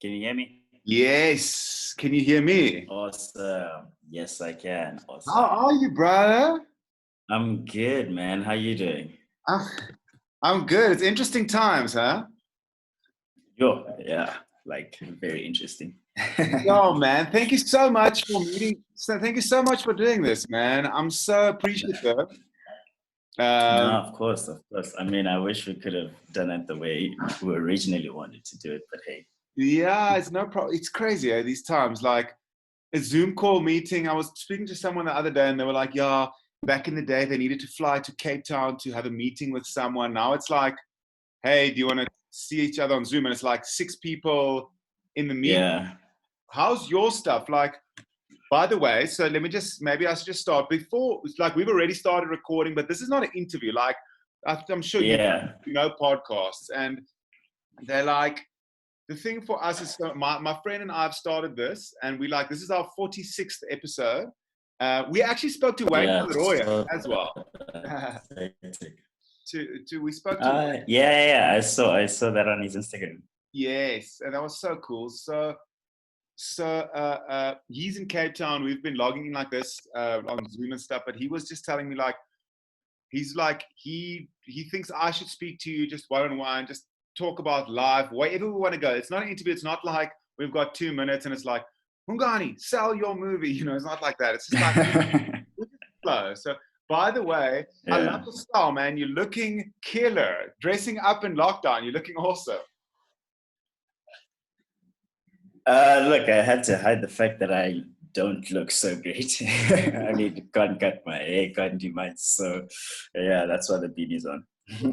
Can you hear me? Yes. Can you hear me? Awesome. Yes, I can. How Awesome. are you, brother? I'm good, man. How you doing? I'm, I'm good. It's interesting times, huh? Yeah, like very interesting. Yo, man. Thank you so much for meeting. So thank you so much for doing this, man. I'm so appreciative. No, Um, of course, of course. I mean, I wish we could have done it the way we originally wanted to do it, but hey. yeah, it's no problem. It's crazy, these times. Like a Zoom call meeting. I was speaking to someone the other day, and they were like, "Yeah, back in the day, they needed to fly to Cape Town to have a meeting with someone. Now it's like, hey, do you want to see each other on Zoom?" And it's like six people in the meeting. Yeah. How's your stuff? Like, by the way, so let me just, maybe I should just start before, it's like we've already started recording, but this is not an interview. Like, I'm sure Yeah. you know podcasts, and they're like, the thing for us is, so my friend and I have started this, and we like, this is our 46th episode. We actually spoke to Wayne Yeah. Roya So as well. pathetic. We spoke to, Yeah. I saw that on his Instagram. yes, and that was so cool. So he's in Cape Town. We've been logging in like this on Zoom and stuff, but he was just telling me like, he's like, he thinks I should speak to you just one on one, just talk about life, wherever we want to go. It's not an interview. It's not like we've got 2 minutes and it's like, Hungani, sell your movie. You know, it's not like that. It's just like we just flow. So by the way, I love Yeah. your style, man. You're looking killer. Dressing up in lockdown, you're looking awesome. Look, I had to hide the fact that I don't look so great. I mean, can't cut my hair, can't do much. So, yeah, that's why the beanie's on.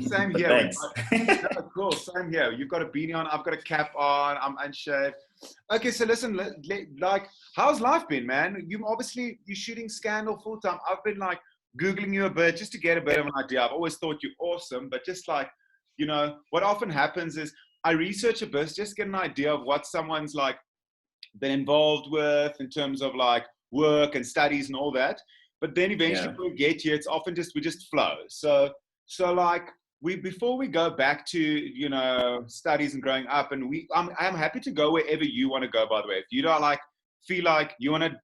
Same But here. We've thanks. got, no, cool. Same here. You've got a beanie on. I've got a cap on. I'm unshaved. Okay, so listen. Like, how's life been, man? You're shooting Scandal full time. I've been like googling you a bit just to get a bit of an idea. I've always thought you're awesome, but just like, what often happens is I research a bit, just get an idea of what someone's like been involved with in terms of like work and studies and all that. But then eventually Yeah. when we get here, it's often just we just flow. So like we before we go back to studies and growing up, and I'm happy to go wherever you want to go. By the way, if you don't like feel like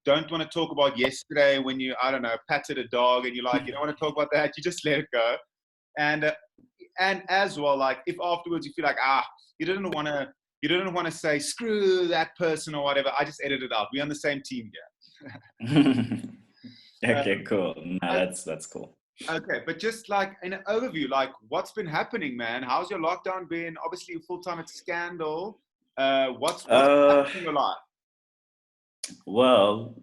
don't want to talk about yesterday when you I don't know patted a dog and you like you don't want to talk about that, you just let it go. And and as well, like if afterwards you feel like you didn't want to say screw that person or whatever, I just edit it out. We're on the same team here. Okay, cool. Nah, Uh, that's cool. okay, but just like in an overview, like what's been happening, man? How's your lockdown been? Obviously, you're full time at Scandal. What's Uh, happening in your life? well,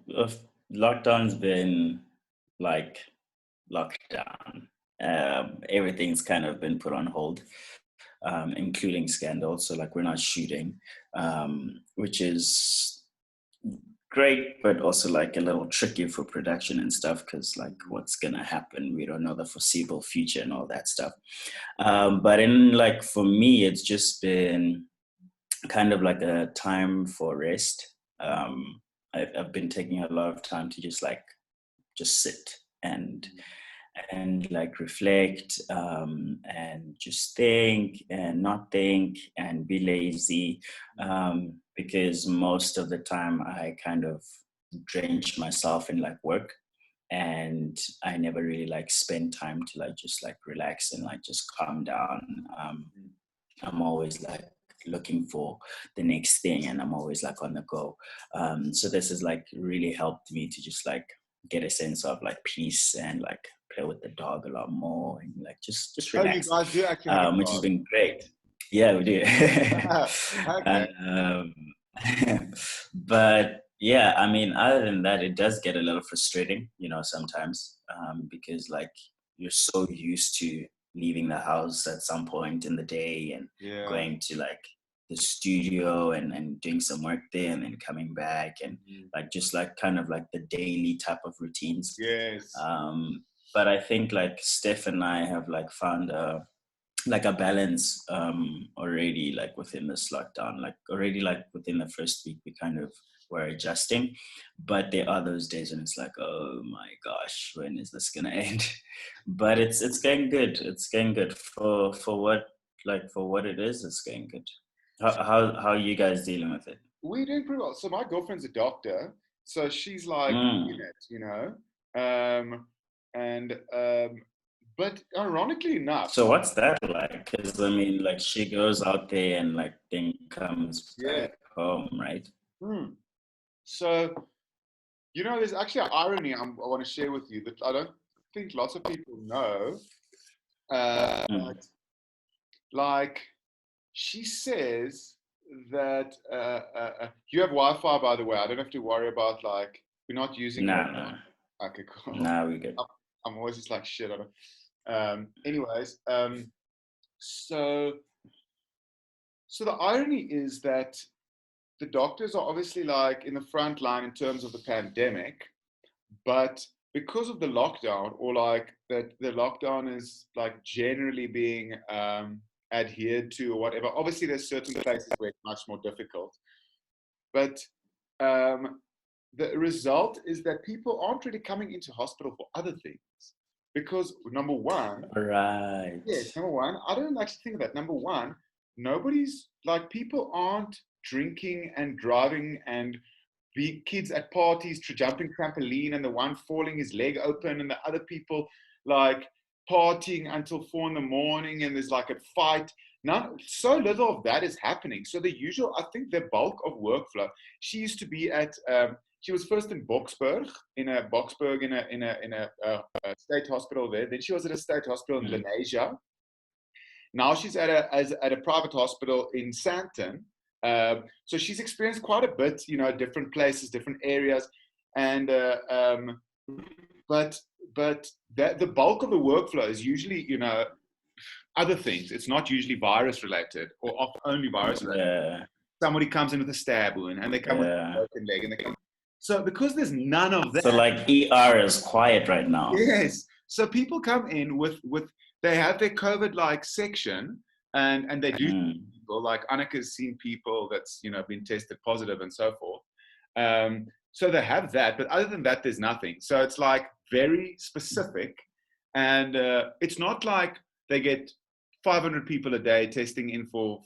lockdown's been like lockdown. Everything's kind of been put on hold, including Scandal. So like we're not shooting, which is great, but also like a little tricky for production and stuff because like what's gonna happen? We don't know the foreseeable future and all that stuff. But in like for me, it's just been kind of like a time for rest. I've been taking a lot of time to just sit and like reflect and just think and not think and be lazy because most of the time I kind of drench myself in like work and I never really like spend time to like just like relax and like just calm down. I'm always like looking for the next thing and I'm always like on the go. So this has like really helped me to just like get a sense of like peace and like play with the dog a lot more and like just Oh, you relax, guys do actually have a which has been great. Yeah, we do. dog. Okay. um, but yeah, I mean, other than that, it does get a little frustrating, sometimes because like you're so used to leaving the house at some point in the day and Yeah. going to like the studio and doing some work there and then coming back and like just like kind of like the daily type of routines. Yes. But I think like Steph and I have like found a balance already like within this lockdown, like already like within the first week we kind of were adjusting, but there are those days when it's like, oh my gosh, when is this gonna end? But it's going good, it's going good for what it is, it's going good. How are you guys dealing with it? We're doing pretty well. So my girlfriend's a doctor, so she's like in Mm. it, and but ironically enough, So what's that like? Because I mean, like she goes out there and like then comes yeah. back home, right? Hmm. So there's actually an irony I want to share with you that I don't think lots of people know. Mm. But like she says that you have Wi-Fi, by the way. I don't have to worry about like we're not using Nah, mobile. nah, Okay, cool. nah, we good. I'm I'm always just like shit. I don't. Anyways, so so the irony is that the doctors are obviously like in the front line in terms of the pandemic, but because of the lockdown, or like that the lockdown is like generally being adhered to or whatever. Obviously, there's certain places where it's much more difficult, but um, the result is that people aren't really coming into hospital for other things because number one, Right. yes, number one, I don't actually think of that. Number one, nobody's like people aren't drinking and driving and be kids at parties jumping trampoline and the one falling his leg open and the other people like partying until 4 in the morning and there's like a fight. None, so little of that is happening. So the usual, I think, the bulk of workflow. She used to be at. She was first in Boksburg, in a state hospital there. Then she was at a state hospital in Mm. Lenasia. Now she's at a private hospital in Sandton. So she's experienced quite a bit, different places, different areas, and but the bulk of the workflow is usually other things. It's not usually virus related or only virus related. Yeah, Somebody comes in with a stab wound, and they come with a yeah. broken leg, and they come. So because there's none of So that, like ER is quiet right now. yes. So people come in with they have their COVID like section, and they do Mm. people like Annika's seen people that's been tested positive and so forth. So they have that, but other than that, there's nothing. So it's like very specific, and it's not like they get 500 people a day testing in for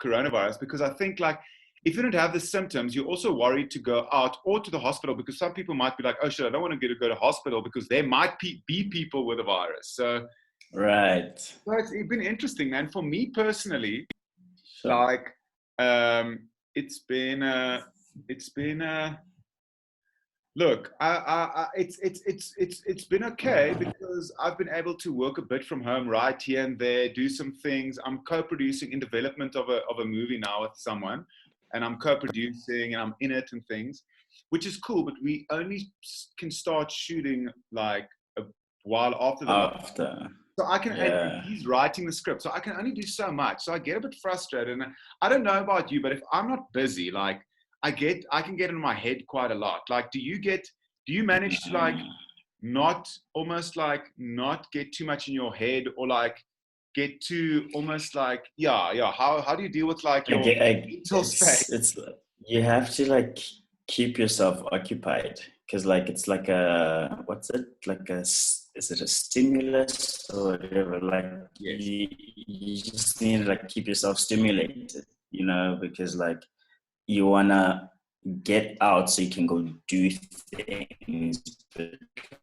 coronavirus, because I think like if you don't have the symptoms, you're also worried to go out or to the hospital, because some people might be like, oh shit, I don't want to go to hospital because there might be people with a virus. So Right. it's been interesting, man. For me personally, Sure. like it's been look, it's been okay because I've been able to work a bit from home, right here and there, do some things. I'm co-producing in development of a movie now with someone, and I'm co-producing and I'm in it and things, which is cool. But we only can start shooting like a while after the lockdown. After. So I can, and Yeah. he's writing the script, so I can only do so much. So I get a bit frustrated, and I don't know about you, but if I'm not busy, like I can get in my head quite a lot. Like, do you manage to like not almost like not get too much in your head, or like get to almost like yeah? How do you deal with like your mental space? It's you have to like keep yourself occupied because like it's like a what's it like is it a stimulus or whatever, like Yes. you just need to like keep yourself stimulated, because like you wanna get out so you can go do things, but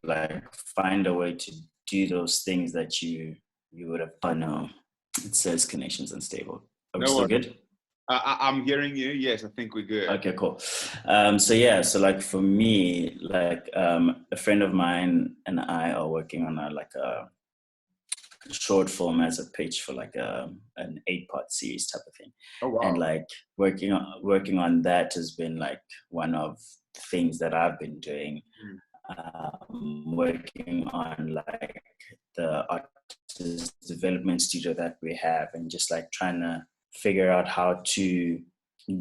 like find a way to do those things that you would have. Oh no, it says connections unstable. Are we No still worries. good? I'm hearing you. Yes, I think we're good. Okay, cool. So yeah, so like for me, like a friend of mine and I are working on a short film as a pitch for like an 8-part series type of thing, Oh and wow. like working on that has been like one of the things that I've been doing. Mm. Working on like the artist development studio that we have, and just like trying to figure out how to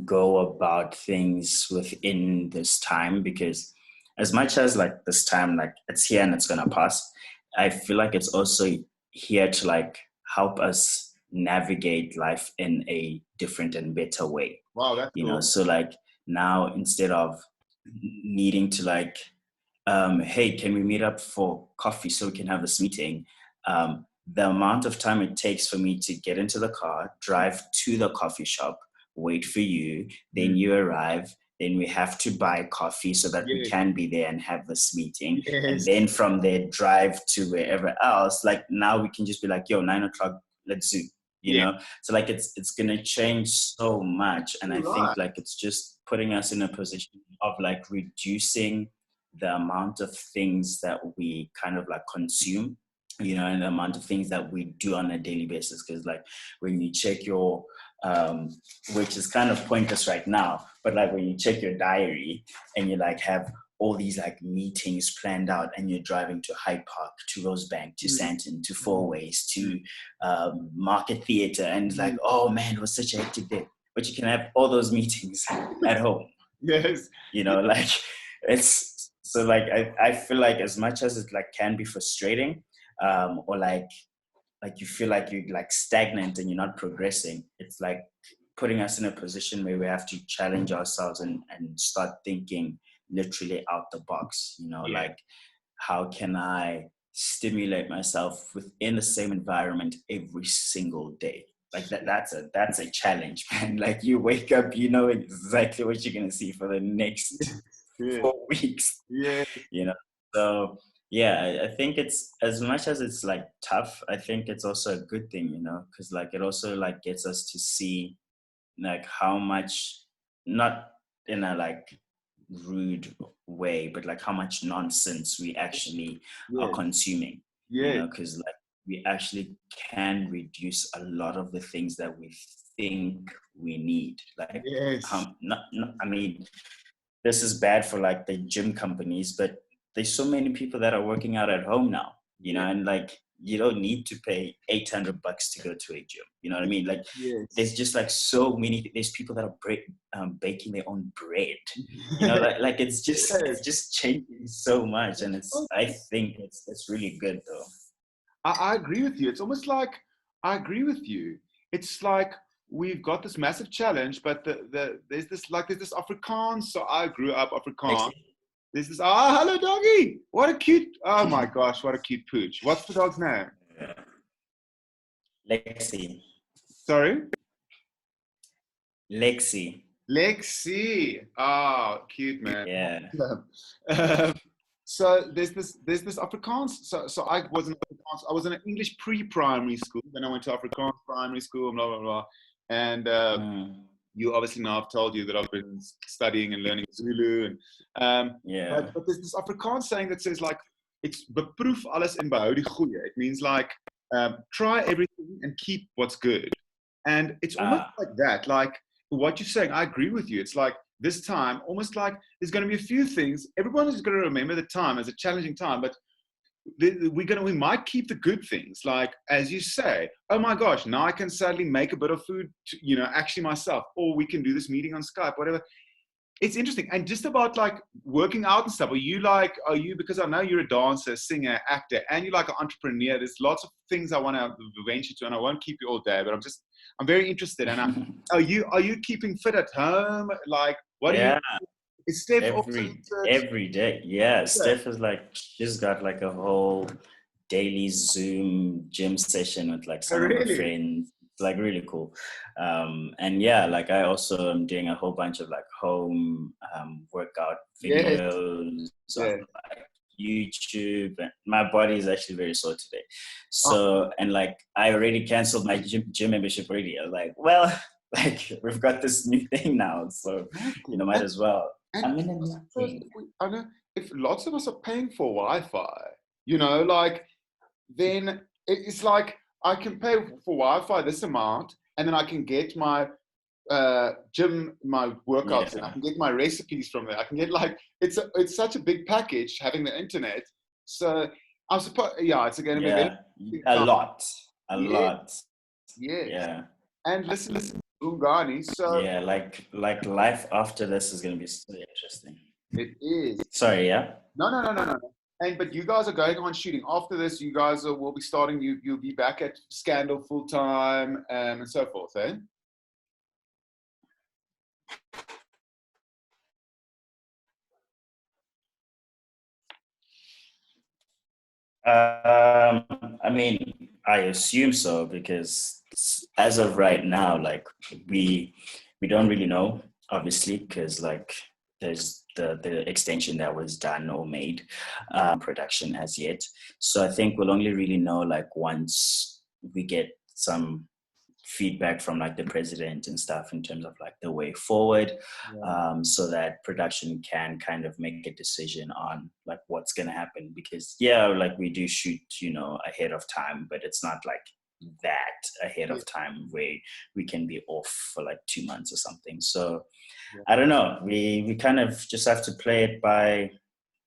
go about things within this time, because as much as like this time, like it's here and it's gonna pass, I feel like it's also here to like help us navigate life in a different and better way. Wow, that's cool. So like now, instead of needing to like hey, can we meet up for coffee so we can have this meeting, the amount of time it takes for me to get into the car, drive to the coffee shop, wait for you, then you arrive, then we have to buy coffee so that we can be there and have this meeting. And then from there, drive to wherever else. Like now we can just be like, yo, 9 o'clock, let's Zoom, you know? So like it's gonna change so much. And I think like it's just putting us in a position of like reducing the amount of things that we kind of like consume, you know, and the amount of things that we do on a daily basis. Because like when you check your which is kind of pointless right now, but like when you check your diary and you like have all these like meetings planned out and you're driving to Hyde Park, to Rosebank, to Sandton, to Four Ways, to Market Theatre, and it's like, oh man, it was such a hectic day. But you can have all those meetings at home. You know, like it's so like I feel like as much as it like can be frustrating, or like you feel like you're like stagnant and you're not progressing, it's like putting us in a position where we have to challenge ourselves and start thinking literally out the box, you know, like how can I stimulate myself within the same environment every single day? Like that's a challenge, man. Like you wake up, you know exactly what you're gonna see for the next 4 weeks. You know, so yeah, I think it's, as much as it's like tough, I think it's also a good thing, you know, because like it also like gets us to see like how much, not in a like rude way, but like how much nonsense we actually are consuming, you know, because like we actually can reduce a lot of the things that we think we need. Like, I mean, this is bad for like the gym companies, but there's so many people that are working out at home now, you know, and like you don't need to pay $800 to go to a gym. You know what I mean? Like there's just like so many. There's people that are baking their own bread. You know, like it's just changing so much, and I think it's really good though. I agree with you. It's almost like I agree with you. It's like we've got this massive challenge, but there's this Afrikaans. So I grew up Afrikaans. There's this, hello doggy. What a cute, oh my gosh, what a cute pooch. What's the dog's name? Lexi. Sorry? Lexi. Oh, cute, man. Yeah. So there's this Afrikaans. So I was in Afrikaans. I was in an English pre-primary school. Then I went to Afrikaans primary school, blah, blah, blah. And you obviously know I've told you that I've been studying and learning Zulu. And but there's this Afrikaans saying that says like, it's beproef alles en behou die goeie. It means like, try everything and keep what's good. And it's almost like that. Like what you're saying, I agree with you. It's like this time, almost like there's going to be a few things. Everyone is going to remember the time as a challenging time, but we might keep the good things, like as you say, oh my gosh, now I can sadly make a bit of food to, you know, actually myself, or we can do this meeting on Skype, whatever. It's interesting. And just about like working out and stuff, are you, because I know you're a dancer, singer, actor, and you're like an entrepreneur, there's lots of things I want to venture to, and I won't keep you all day, but I'm very interested. And are you keeping fit at home? Like what do you? Is Steph every day? Yeah, Steph is like, she's got like a whole daily Zoom gym session with like some of her friends. It's like really cool. And yeah, like I also am doing a whole bunch of like home workout videos on like YouTube. And my body is actually very sore today. So and like I already canceled my gym membership already. I was like, well, like we've got this new thing now, so you know, might as well. I'm in a new thing. I know if lots of us are paying for Wi-Fi, you know, like then it's like I can pay for Wi-Fi this amount, and then I can get my gym, my workouts, and I can get my recipes from there. I can get like it's such a big package having the internet. So I suppose it's going to be a lot. Yeah. And listen, Hungani. So yeah, like life after this is going to be so interesting. It is. Sorry, yeah. No. And but you guys are going on shooting after this. You guys will be starting. You'll be back at Scandal full time and so forth, eh? I mean, I assume so, because as of right now, like we don't really know, obviously, because like there's the extension that was done or made, production as yet. So I think we'll only really know like once we get some feedback from like the president and stuff in terms of like the way forward, Yeah. so that production can kind of make a decision on like what's going to happen. Because yeah, like we do shoot, you know, ahead of time, but it's not like that ahead Yeah. of time where we can be off for like 2 months or something. So Yeah. I don't know, we kind of just have to play it by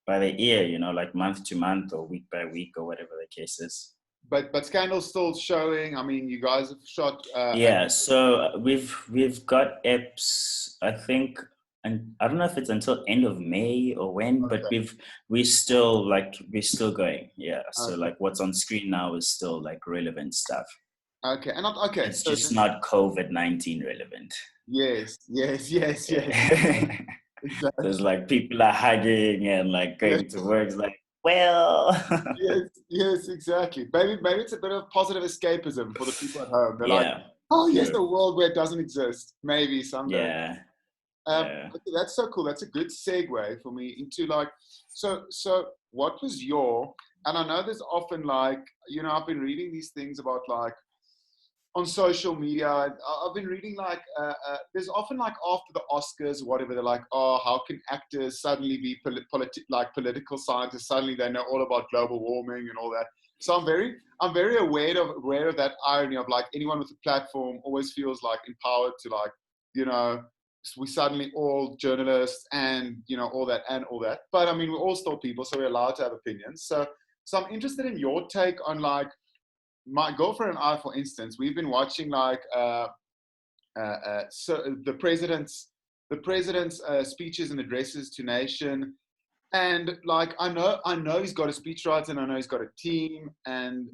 the ear, you know, like month to month or week by week or whatever the case is. But Scandal's still showing. I mean, you guys have shot. Yeah, so we've got EPs, I think, and I don't know if it's until end of May or when, but Okay. we're still going. Yeah, so Okay. like what's on screen now is still like relevant stuff. Okay. And not okay. It's So just not COVID-19 relevant. yes, yes, yes, yes. Yeah. There's Exactly. like people are hugging and like Yes, going to work. It's like, well, yes, yes, exactly. Maybe it's a bit of positive escapism for the people at home. They're like, yeah, oh yes, a true. world where it doesn't exist. Maybe someday. Yeah, yeah. Okay, that's so cool. That's a good segue for me into like, so what was your, and I know there's often like, you know, I've been reading these things about like on social media. I've been reading like, there's often like after the Oscars, whatever, they're like, oh, how can actors suddenly be like political scientists? Suddenly they know all about global warming and all that. So I'm very aware of that irony of like anyone with a platform always feels like empowered to like, you know, we suddenly all journalists and you know all that and all that. But I mean, we're all still people, so we're allowed to have opinions. So I'm interested in your take on like my girlfriend and I, for instance, we've been watching like so the president's speeches and addresses to nation, and like I know he's got a speechwriter and I know he's got a team, and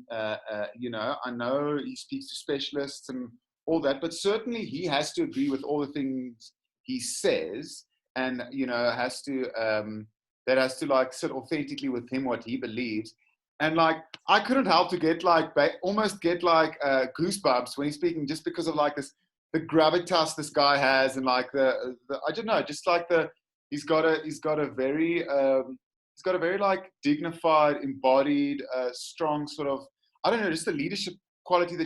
you know I know he speaks to specialists and all that, but certainly he has to agree with all the things he says, and you know that has to like sit authentically with him what he believes, and like I couldn't help to get like almost get like goosebumps when he's speaking, just because of like this the gravitas this guy has, and like the I don't know, just like the he's got a very like dignified, embodied, strong sort of, I don't know, just a leadership quality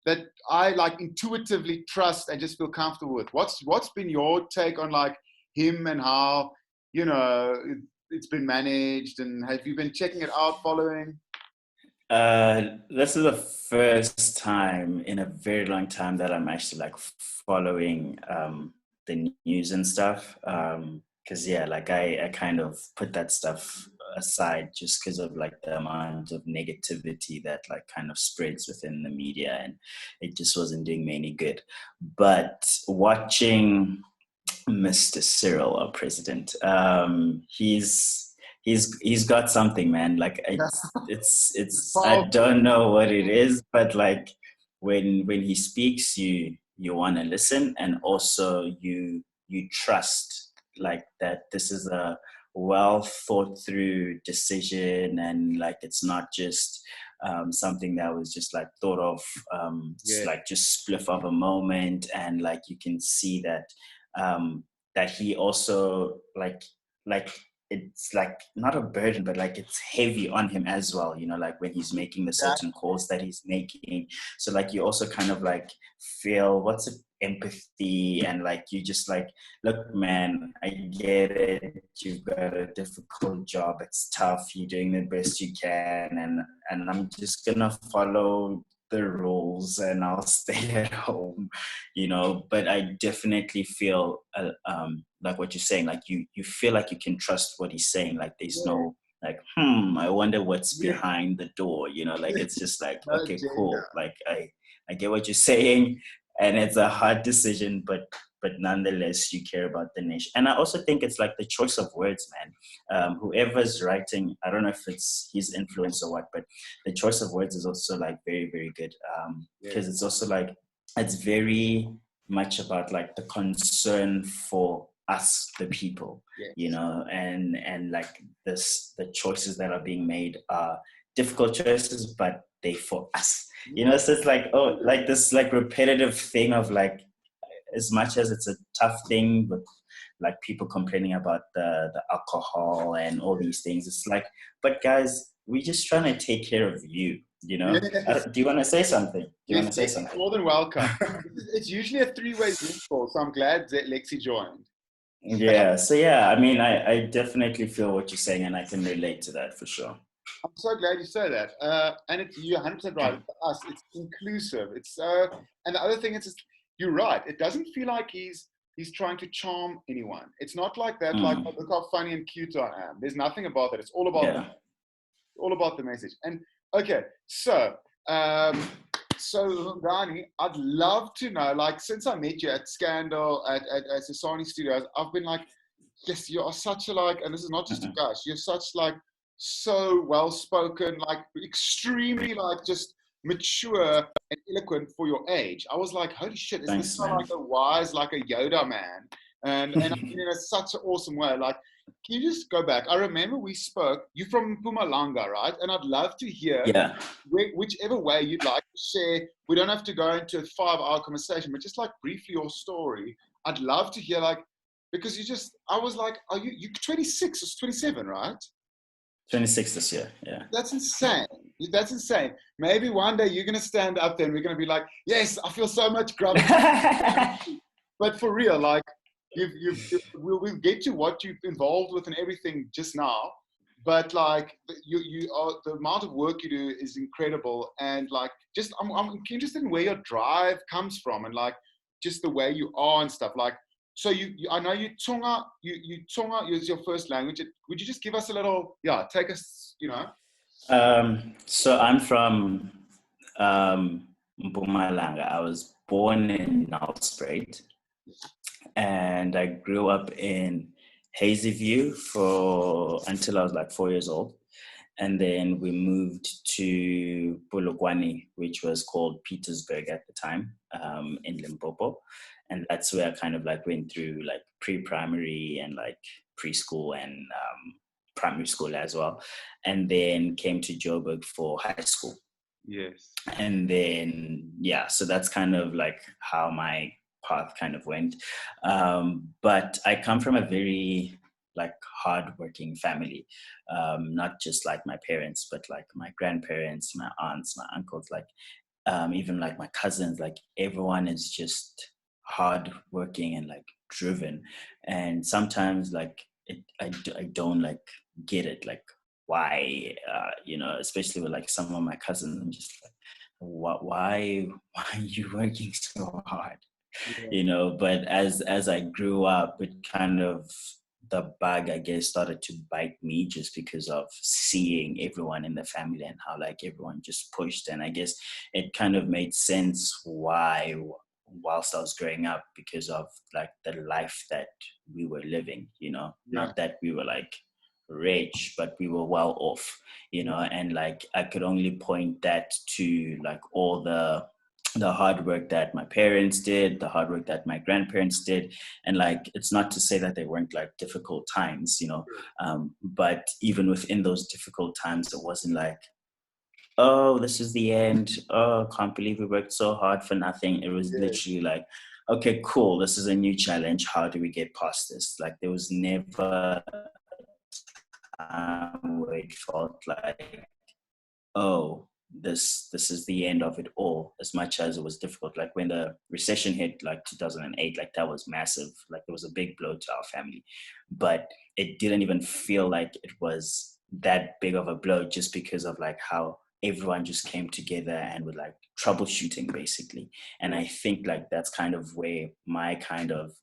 that I like intuitively trust and just feel comfortable with. What's been your take on like him and how, you know, it's been managed, and have you been checking it out, following? This is the first time in a very long time that I'm actually like following the news and stuff. Because yeah, like I kind of put that stuff aside just because of like the amount of negativity that like kind of spreads within the media, and it just wasn't doing me any good. But watching Mr. Cyril, our president, he's got something, man. Like it's I Powerful. don't know what it is, but like when he speaks, you want to listen, and also you trust like that this is a well thought through decision, and like it's not just something that was just like thought of, Yeah. like just spliff of a moment. And like you can see that that he also like it's like not a burden, but like it's heavy on him as well, you know, like when he's making the That, certain calls that he's making. So like you also kind of like feel what's it, empathy, and like you just like, look man, I get it, you've got a difficult job, it's tough, you're doing the best you can, and I'm just gonna follow the rules and I'll stay at home, you know. But I definitely feel like what you're saying, like you feel like you can trust what he's saying, like there's yeah, no like I wonder what's yeah, behind the door, you know, like it's just like, no okay, agenda. cool, like I get what you're saying, and it's a hard decision, but nonetheless you care about the nation. And I also think it's like the choice of words, man. Whoever's writing, I don't know if it's his influence or what, but the choice of words is also like very, very good, Yeah, because it's also like it's very much about like the concern for us the people, you yes, know. And like the choices that are being made are difficult choices, but they for us. You know, so it's like, oh, like this like repetitive thing of like, as much as it's a tough thing with like people complaining about the alcohol and all these things, it's like, but guys, we're just trying to take care of you, you know? Yes. Do you want to say something? Yes, more than welcome. It's usually a three-way Zoom call, so I'm glad that Lexi joined. Yeah, so yeah, I mean, I definitely feel what you're saying, and I can relate to that for sure. I'm so glad you say that. And you're 100% right. For us, it's inclusive. And the other thing is, you're right. It doesn't feel like he's trying to charm anyone. It's not like that. Like, oh, look how funny and cute I am. There's nothing about that. It's all about the message. And okay, so Hungani, I'd love to know. Like, since I met you at Scandal at Sasani Studios, I've been like, yes, you are such a like, and this is not just a gush. You're such like, so well spoken, like extremely like just mature and eloquent for your age. I was like, holy shit, is this not like a wise, like a Yoda man? And I mean, in such an awesome way. Like, can you just go back? I remember we spoke. You're from Mpumalanga, right? And I'd love to hear whichever way you'd like to share. We don't have to go into a 5-hour conversation, but just like briefly your story. I'd love to hear like, because I was like, are you 26 or 27, right? 26 this year, yeah. That's insane. That's insane. Maybe one day you're going to stand up there and we're going to be like, yes, I feel so much gratitude. But for real, like, we'll get to what you've involved with and everything just now. But like, you are, the amount of work you do is incredible. And like, just, I'm interested in where your drive comes from and like, just the way you are and stuff. Like, so I know you Tonga is your first language. Would you just give us a little, take us, you know? So I'm from Mpumalanga. I was born in Nelspruit, and I grew up in Hazyview until I was like 4 years old. And then we moved to Polokwane, which was called Petersburg at the time, in Limpopo. And that's where I kind of like went through like pre-primary and like preschool and primary school as well. And then came to Joburg for high school. Yes. And then, so that's kind of like how my path kind of went. But I come from a very like hardworking family, not just like my parents, but like my grandparents, my aunts, my uncles, like even like my cousins, like everyone is just hardworking and like driven. And sometimes like I don't like get it, like why, you know, especially with like some of my cousins, I'm just like, why are you working so hard? You know, but as I grew up, it kind of, the bug, I guess, started to bite me just because of seeing everyone in the family and how like everyone just pushed. And I guess it kind of made sense why, whilst I was growing up, because of like the life that we were living, you know, not that we were like rich, but we were well off, you know. And like I could only point that to like all the hard work that my parents did, the hard work that my grandparents did. And like, it's not to say that they weren't like difficult times, you know, but even within those difficult times, it wasn't like, oh, this is the end. Oh, can't believe we worked so hard for nothing. It was literally like, okay, cool. This is a new challenge. How do we get past this? Like, there was never a time where it felt like, oh, this is the end of it all, as much as it was difficult. Like when the recession hit, like 2008, like that was massive. Like there was a big blow to our family, but it didn't even feel like it was that big of a blow, just because of like how everyone just came together and were like troubleshooting basically. And I think like that's kind of where my kind of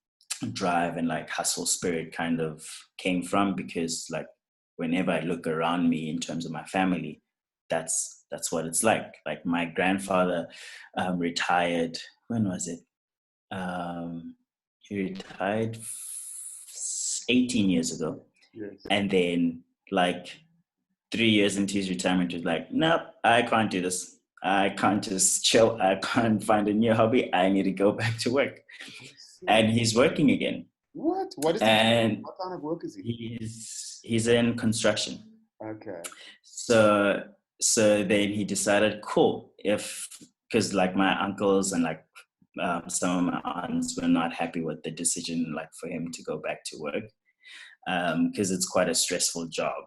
drive and like hustle spirit kind of came from, because like whenever I look around me in terms of my family, that's what it's like. Like my grandfather retired, when was it? He retired 18 years ago. Yes. And then like 3 years into his retirement, he was like, nope, I can't do this. I can't just chill. I can't find a new hobby. I need to go back to work. And he's working again. What? What is and what kind of work is he? He's in construction. Okay. So so then he decided, cool, because like my uncles and like some of my aunts were not happy with the decision, like for him to go back to work, because it's quite a stressful job.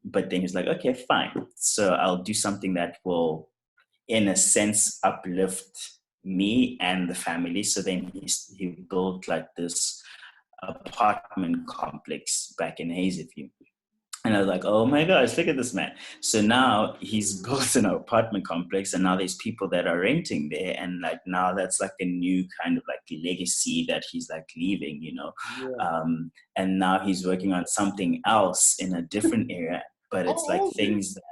But then he's like, okay, fine. So I'll do something that will, in a sense, uplift me and the family. So then he built like this apartment complex back in Hazyview. And I was like, oh my gosh, look at this man. So now he's built an apartment complex, and now there's people that are renting there. And like now that's like a new kind of like legacy that he's like leaving, you know. Yeah. And now he's working on something else in a different area, but How it's like old is he? things that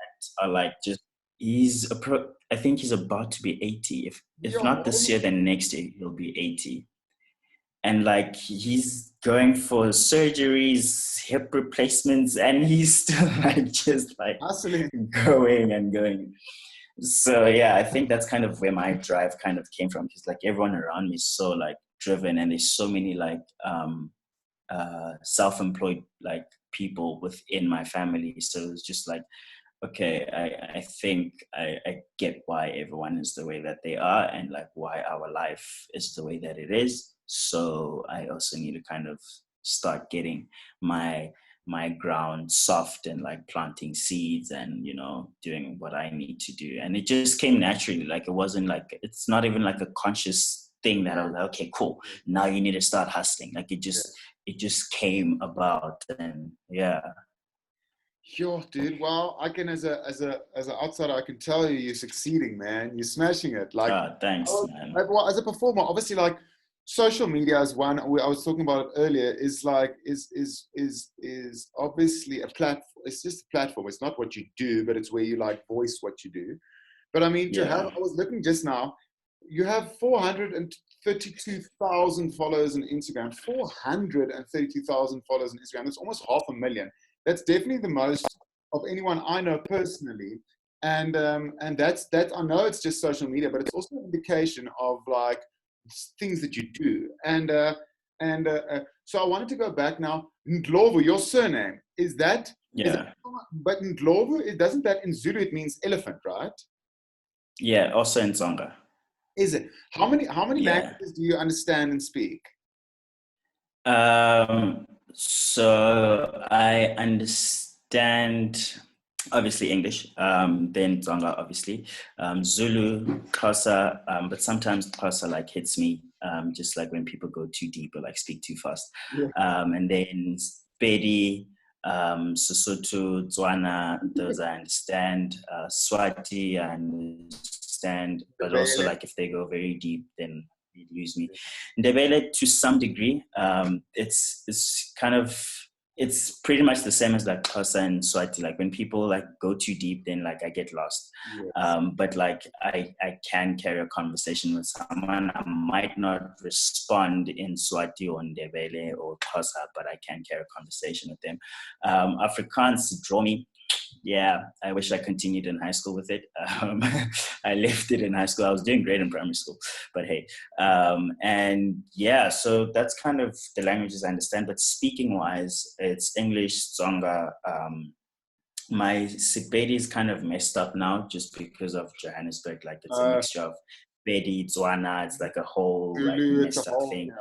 are like just, I think he's about to be 80. If Yo, not this year, then next year he'll be 80. And like he's going for surgeries, hip replacements, and he's still like just like hustling. going and going. So yeah, I think that's kind of where my drive kind of came from, because like everyone around me is so like driven, and there's so many like self-employed like people within my family. So it's just like, okay, I think I get why everyone is the way that they are, and like why our life is the way that it is. So I also need to kind of start getting my ground soft and like planting seeds and, you know, doing what I need to do. And it just came naturally. Like it wasn't like, it's not even like a conscious thing that I was like, okay, cool, now you need to start hustling. Like it just came about. And yeah. Yo, dude. Well, I can, as an outsider, I can tell you, you're succeeding, man. You're smashing it. Like, Thanks, man. well, as a performer, obviously, like social media is one. I was talking about it earlier. Is like is obviously a platform. It's just a platform. It's not what you do, but it's where you like voice what you do. But I mean, to have, Yeah. I was looking just now, you have 432,000 followers on Instagram, 432,000 followers on Instagram. That's almost 500,000. That's definitely the most of anyone I know personally. And that's that. I know it's just social media, but it's also an indication of like things that you do. So I wanted to go back now. Ndlovu, your surname is that? Is it, Yeah. but Ndlovu, it doesn't that in Zulu it means elephant, right? Yeah. Also in Zonga. Is it? How many Yeah. languages do you understand and speak? So I understand obviously English, then Tsonga obviously, Zulu, Xhosa, but sometimes Xhosa like hits me, just like when people go too deep or like speak too fast. Yeah. And then Pedi, Sesotho, Tswana, those I understand. Swati, I understand, but also Ndebele. like if they go very deep, then you lose me. Ndebele to some degree, it's kind of, it's pretty much the same as like Xhosa and Swati. Like when people like go too deep, then like I get lost. Yes. But like I can carry a conversation with someone. I might not respond in Swati or Ndebele or Xhosa, but I can carry a conversation with them. Afrikaans draw me. Yeah, I wish I continued in high school with it. I left it in high school. I was doing great in primary school, but hey. And yeah, so that's kind of the languages I understand. But speaking wise, it's English, Tsonga. My Sepedi is kind of messed up now just because of Johannesburg. Like it's a mixture of Pedi, Tswana. It's like a whole like Zulu, it's a messed up whole, thing. yeah.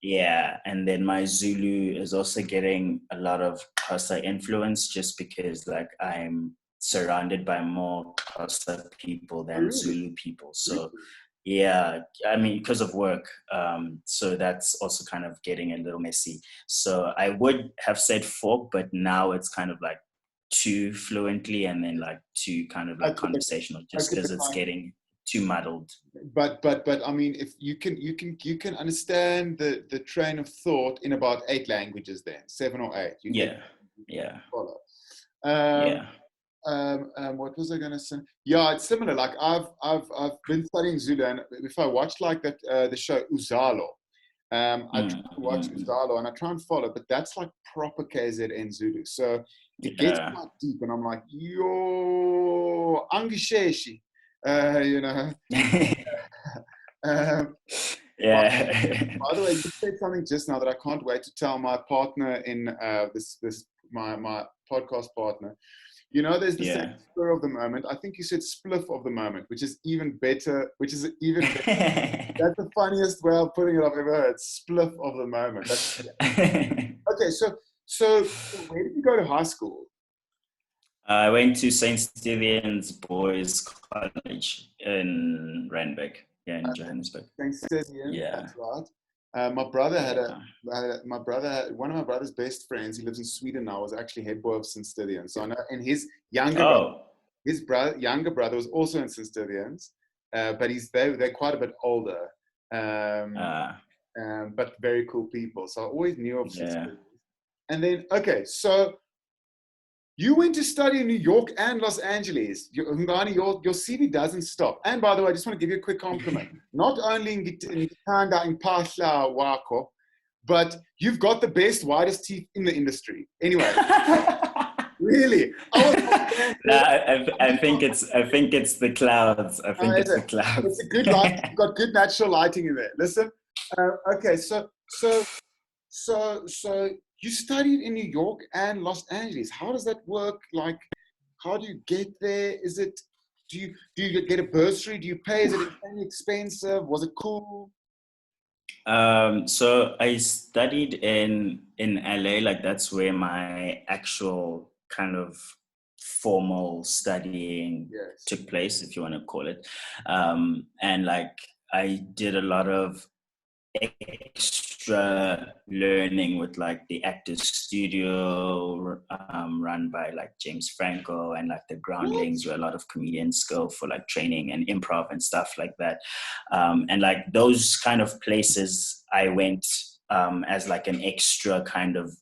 Yeah, and then my Zulu is also getting a lot of Xhosa influence just because like I'm surrounded by more Xhosa people Oh, than really? Zulu people. So yeah, I mean because of work. So that's also kind of getting a little messy. So I would have said four, but now it's kind of like two fluently and then like two kind of like conversational just because it's getting too muddled. But I mean, if you can understand the train of thought in about 8 languages, then 7 or 8. You Yeah, can yeah, follow. yeah. What was I gonna say? Yeah, it's similar. Like I've been studying Zulu, and if I watch like that the show Uzalo, I try to watch Uzalo and I try and follow, but that's like proper KZN Zulu. So it gets Yeah. quite deep, and I'm like, yo, angisheshi, you know. Yeah. By the way, you said something just now that I can't wait to tell my partner in my podcast partner. You know, there's the saying Yeah. spur of the moment. I think you said spliff of the moment, which is even better. That's the funniest way of putting it I've ever heard. Spliff of the moment. Okay, so where did you go to high school? I went to St. Stephen's Boys College in Randburg, yeah, in Johannesburg. St. Stephen's, Yeah. that's right. My brother had Yeah. one of my brother's best friends. He lives in Sweden now. Was actually head boy of St. Stephen's. So I know, and his Oh. younger brother was also in St. Stephen's, but they're quite a bit older, but very cool people. So I always knew of St. Yeah. Stephen's. And then so you went to study in New York and Los Angeles. Hungani, your CV doesn't stop. And by the way, I just want to give you a quick compliment. Not only in Gitanda in Pasla Wako, but you've got the best, widest teeth in the industry. Anyway, really. I think it's the clouds. I think it's the clouds. It's a good light. You've got good natural lighting in there. Listen. Okay, so you studied in New York and Los Angeles. How does that work? Like, how do you get there? Do you get a bursary? Do you pay? Is it expensive? Was it cool? So I studied in LA. Like, that's where my actual kind of formal studying took place, if you want to call it. And like, I did a lot of extra learning with like the Actors Studio, run by like James Franco, and like the Groundlings, where a lot of comedians go for like training and improv and stuff like that. And like those kind of places I went as like an extra kind of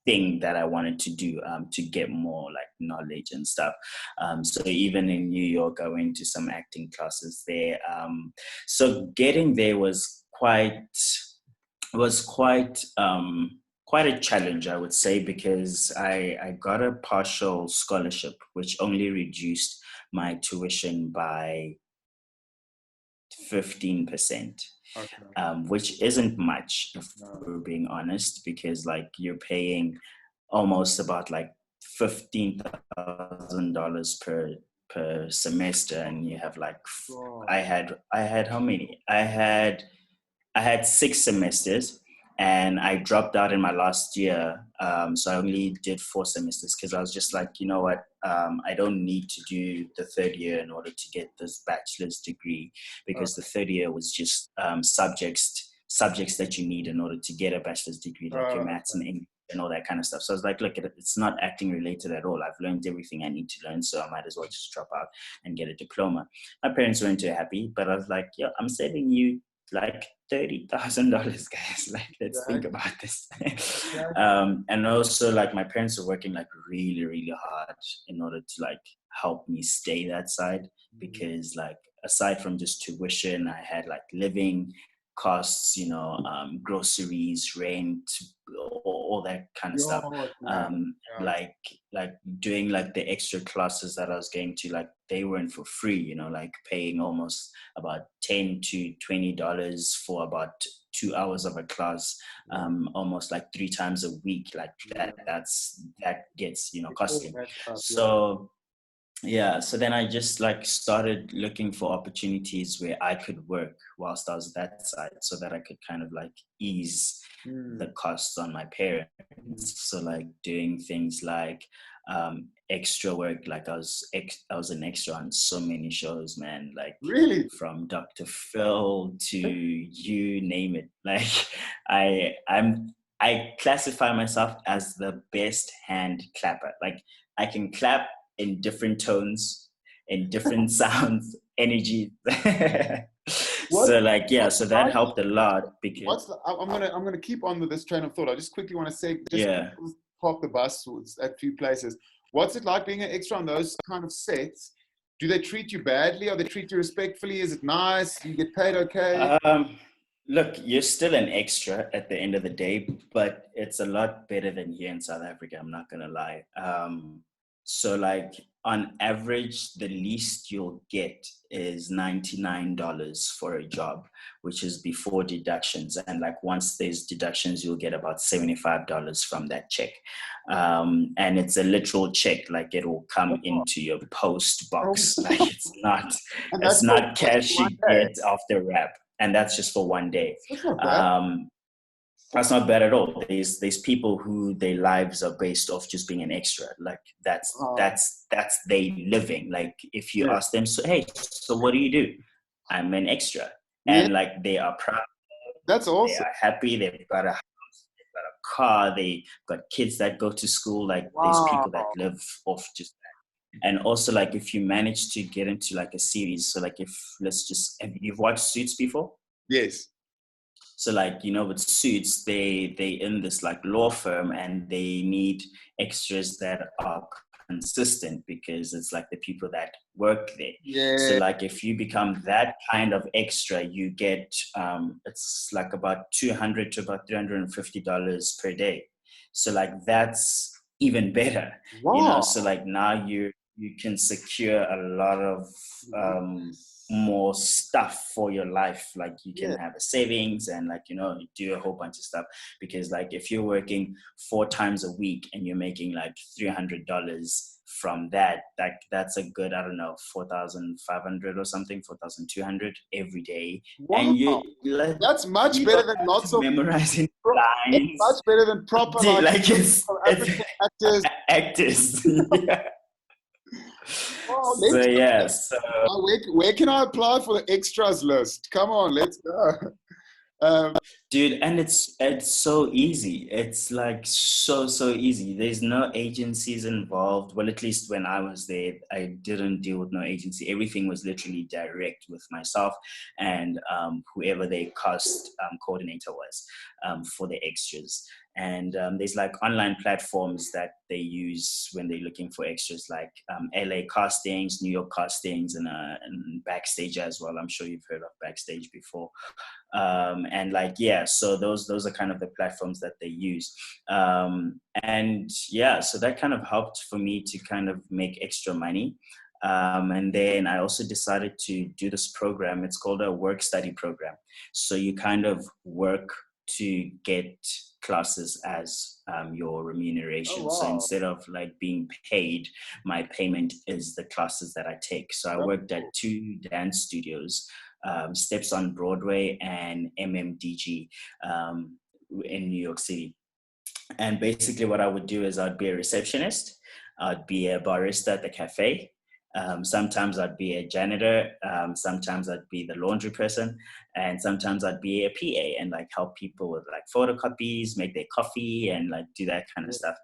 thing that I wanted to do to get more like knowledge and stuff. So even in New York, I went to some acting classes there. So getting there was quite a challenge, I would say, because I got a partial scholarship, which only reduced my tuition by 15%. Okay. Which isn't much, if we're being honest, because like you're paying almost about like $15,000 per semester, and you have like I had how many? I had 6 semesters, and I dropped out in my last year. So I only did 4 semesters because I was just like, you know what, I don't need to do the third year in order to get this bachelor's degree, because the third year was just subjects that you need in order to get a bachelor's degree, like your maths and English and all that kind of stuff. So I was like, look, it's not acting related at all. I've learned everything I need to learn, so I might as well just drop out and get a diploma. My parents weren't too happy, but I was like, yeah, I'm saving you like $30,000, guys. Like, let's think about this. And also, like, my parents are working like really, really hard in order to like help me stay that side, because like aside from just tuition, I had like living costs, groceries, rent, all that kind of stuff. Like doing like the extra classes that I was going to, like, they weren't for free, like paying almost about $10 to $20 for about 2 hours of a class, almost like 3 times a week. Like that gets, costly. So yeah, so then I just like started looking for opportunities where I could work whilst I was that side, so that I could kind of like ease the costs on my parents. So like doing things like extra work. Like I was an extra on so many shows, man. Like, really, from Dr. Phil to you name it. Like I classify myself as the best hand clapper. Like, I can clap in different tones, in different sounds, energy. So like, yeah, so that helped a lot, because I'm gonna keep on with this train of thought. I just quickly want to say, park the bus at a few places. What's it like being an extra on those kind of sets? Do they treat you badly, or they treat you respectfully? Is it nice? Do you get paid okay? Look, you're still an extra at the end of the day, but it's a lot better than here in South Africa, I'm not gonna lie. So like, on average, the least you'll get is $99 for a job, which is before deductions. And like once there's deductions, you'll get about $75 from that check. And it's a literal check, like it will come into your post box. Like it's not cash you get off the wrap. And that's just for one day. That's not bad. That's not bad at all. There's people who their lives are based off just being an extra. Like that's their living. Like if you ask them, so hey, so what do you do? I'm an extra, and like they are proud. That's awesome. They are happy. They've got a house. They've got a car. They got kids that go to school. Like there's people that live off just that. And also like if you manage to get into like a series, so like if you've watched Suits before? Yes. So like, with Suits, they in this like law firm and they need extras that are consistent because it's like the people that work there. Yeah. So like if you become that kind of extra, you get it's like about $200 to about $350 per day. So like that's even better. Wow. So like now you can secure a lot of more stuff for your life. Like you can have a savings and like you do a whole bunch of stuff, because like if you're working 4 times a week and you're making like $300 from that, like that's a good, I don't know, 4,500 or something, 4,200 every day. Wow. And you like, that's much better than lots of memorizing lines. Much better than proper like it's actors. Yeah. Oh, so where can I apply for the extras list? Come on, let's go. Dude, and it's so easy. It's like so easy. There's no agencies involved. Well, at least when I was there, I didn't deal with no agency. Everything was literally direct with myself and whoever their cast coordinator was for the extras. And there's like online platforms that they use when they're looking for extras, like LA castings, New York castings, and Backstage as well. I'm sure you've heard of Backstage before. And like, so those are kind of the platforms that they use. And so that kind of helped for me to kind of make extra money. And then I also decided to do this program. It's called a work-study program. So you kind of work to get classes as your remuneration. Oh, wow. So instead of like being paid, my payment is the classes that I take. So I worked at 2 dance studios, Steps on Broadway and MMDG in New York City. And basically what I would do is I'd be a receptionist, I'd be a barista at the cafe, sometimes I'd be a janitor, sometimes I'd be the laundry person, and sometimes I'd be a PA and like help people with like photocopies, make their coffee, and like do that kind of stuff.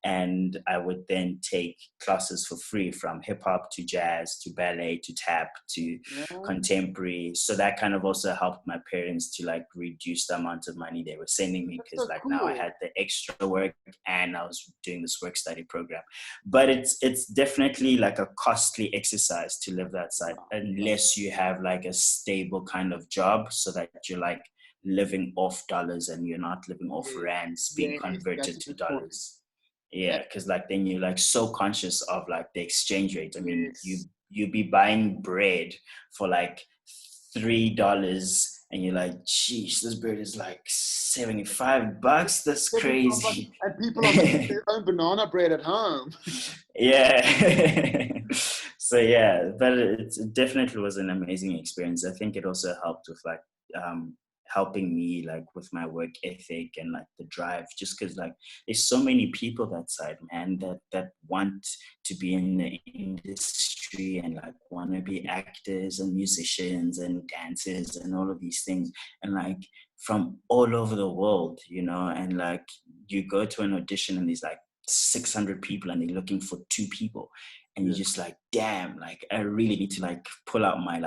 And I would then take classes for free, from hip hop to jazz to ballet to tap to contemporary. So that kind of also helped my parents to like reduce the amount of money they were sending me, because like now I had the extra work and I was doing this work study program. But it's definitely like a costly exercise to live that side, unless you have like a stable kind of job so that you're like living off dollars and you're not living off rands being converted to dollars. Yeah, because like then you're like so conscious of like the exchange rate. I mean, you be buying bread for like $3 and you're like, geez, this bread is like $75. That's crazy. And people are making their own banana bread at home. Yeah. So yeah, but it definitely was an amazing experience. I think it also helped with like helping me like with my work ethic and like the drive, just because like there's so many people that side, man, that want to be in the industry and like want to be actors and musicians and dancers and all of these things, and like from all over the world, and like you go to an audition and there's like 600 people and they're looking for 2 people. And you're just like, damn, like I really need to like pull out my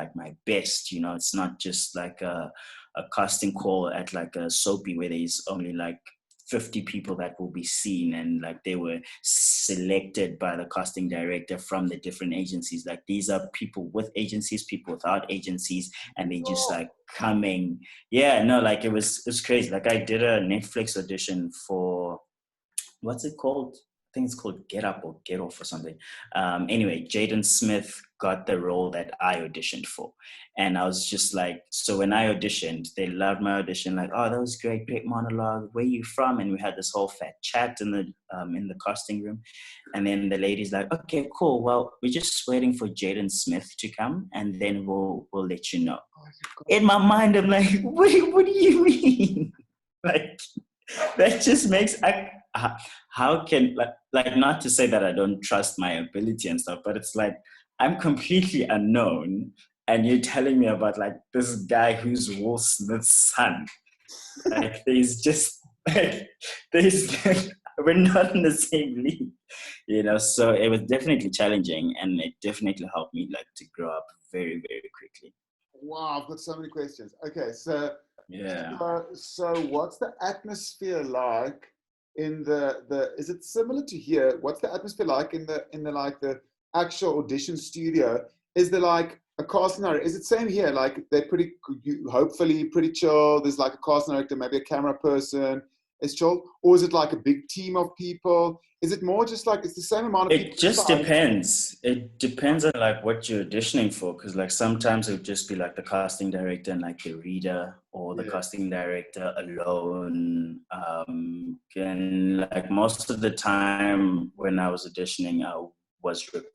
best, it's not just like a casting call at like a soapy where there's only like 50 people that will be seen, and like they were selected by the casting director from the different agencies. Like these are people with agencies, people without agencies, and they just like coming. Like it was crazy. Like I did a Netflix audition for, what's it called? think it's called Get Up or Get Off or something. Anyway, Jaden Smith got the role that I auditioned for. And I was just like, so when I auditioned, they loved my audition, like, oh, that was great monologue. Where are you from? And we had this whole fat chat in the casting room. And then the lady's like, okay, cool. Well, we're just waiting for Jaden Smith to come, and then we'll let you know. In my mind, I'm like, what do you mean? Like, that just makes how can like not to say that I don't trust my ability and stuff, but it's like I'm completely unknown, and you're telling me about like this guy who's Will Smith's son. Like we're not in the same league, you know. So it was definitely challenging, and it definitely helped me like to grow up very, very quickly. Wow, I've got so many questions. Okay, so yeah. So what's the atmosphere like in the? Is it similar to here? What's the atmosphere like in the like the actual audition studio? Is there like a casting director? Is it same here? Like they're hopefully pretty chill. There's like a casting director, maybe a camera person. It's chill, or is it like a big team of people? Is it more just like it's the same amount of people? It just depends. It depends on like what you're auditioning for, because like sometimes it would just be like the casting director and like the reader, or the casting director alone. And like most of the time when I was auditioning, I was required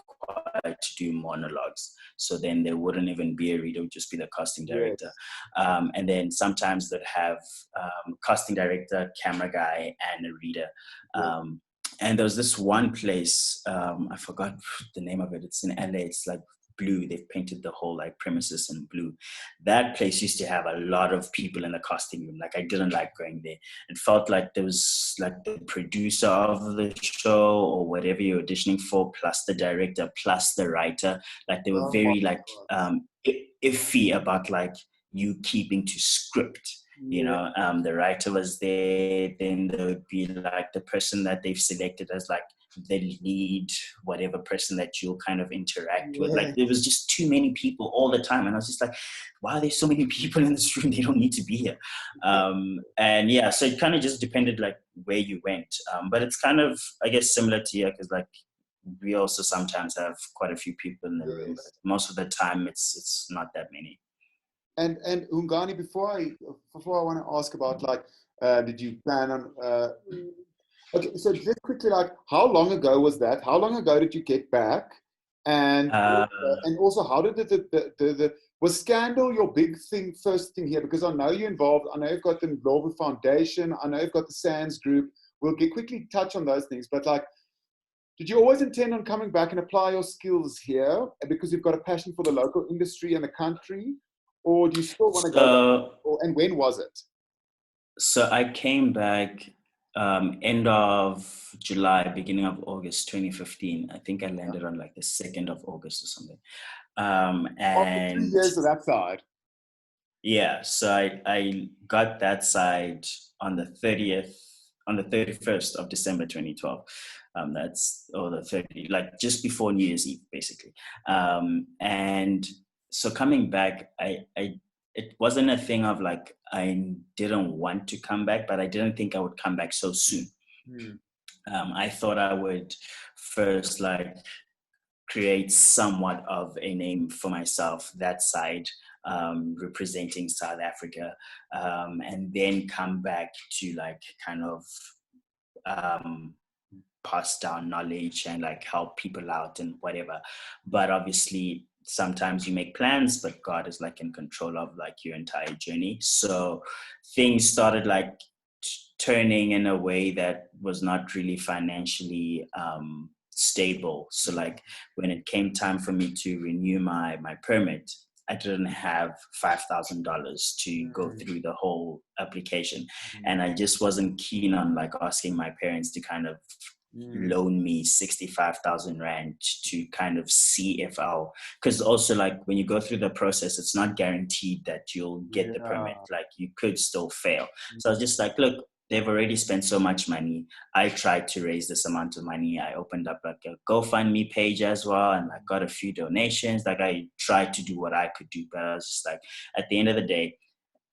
to do monologues. So then there wouldn't even be a reader; it would just be the casting director. And then sometimes they'd have casting director, camera guy, and a reader. And there was this one place, I forgot the name of it. It's in LA. It's like blue. They've painted the whole like premises in blue. That place used to have a lot of people in the casting room. Like I didn't like going there. It felt like there was like the producer of the show or whatever you're auditioning for, plus the director, plus the writer. Like they were very like iffy about like you keeping to script. You know, the writer was there, then there would be like the person that they've selected as like the lead, whatever person that you'll kind of interact with. Like there was just too many people all the time. And I was just like, why are there so many people in this room? They don't need to be here. And yeah, so it kind of just depended like where you went. But it's kind of, I guess, similar to here, because like we also sometimes have quite a few people in the room, but most of the time it's not that many. And Hungani, before I want to ask about like, did you plan on? Okay, so just quickly, like, how long ago was that? How long ago did you get back? And also, how did the was Scandal your big thing, first thing here? Because I know you're involved. I know you've got the Ndlovu Foundation. I know you've got the Sands Group. We'll quickly touch on those things, but like, did you always intend on coming back and apply your skills here because you've got a passion for the local industry and the country? Or do you still want to go back? And when was it? So I came back end of July, beginning of August 2015. I think I landed on like the 2nd of August or something. And after 3 years of that side. Yeah, so I got that side on the 31st of December 2012. The 30, like just before New Year's Eve, basically. And so coming back, it wasn't a thing of like I didn't want to come back, but I didn't think I would come back so soon. I thought I would first like create somewhat of a name for myself, that side, representing South Africa, and then come back to like kind of pass down knowledge and like help people out and whatever. But obviously sometimes you make plans, but God is like in control of like your entire journey. So things started like turning in a way that was not really financially stable. So like when it came time for me to renew my permit, I didn't have $5,000 to go through the whole application. And I just wasn't keen on like asking my parents to kind of loan me 65,000 Rand to kind of see if I'll, because also like when you go through the process, it's not guaranteed that you'll get the permit. Like you could still fail. So I was just like, look, they've already spent so much money. I tried to raise this amount of money. I opened up like a GoFundMe page as well, and I got a few donations. Like I tried to do what I could do, but I was just like, at the end of the day,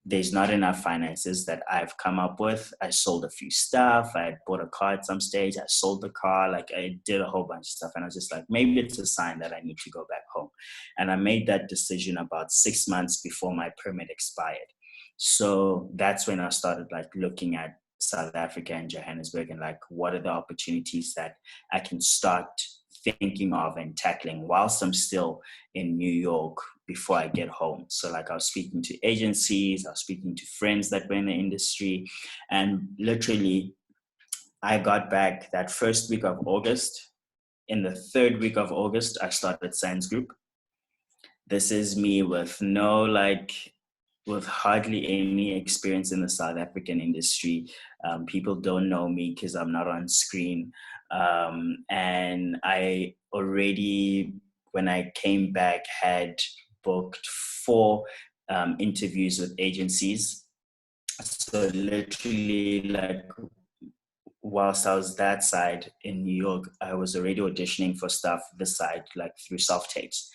there's not enough finances that I've come up with. I sold a few stuff. I had bought a car at some stage. I sold the car. Like I did a whole bunch of stuff. And I was just like, maybe it's a sign that I need to go back home. And I made that decision about 6 months before my permit expired. So that's when I started like looking at South Africa and Johannesburg and like, what are the opportunities that I can start thinking of and tackling whilst I'm still in New York before I get home. So like I was speaking to agencies, I was speaking to friends that were in the industry, and literally I got back that first week of August. In the third week of August, I started Sands Group. This is me with with hardly any experience in the South African industry. People don't know me because I'm not on screen. And I already, when I came back, had booked 4 interviews with agencies. So literally, like, whilst I was that side in New York, I was already auditioning for stuff this side, like through self tapes,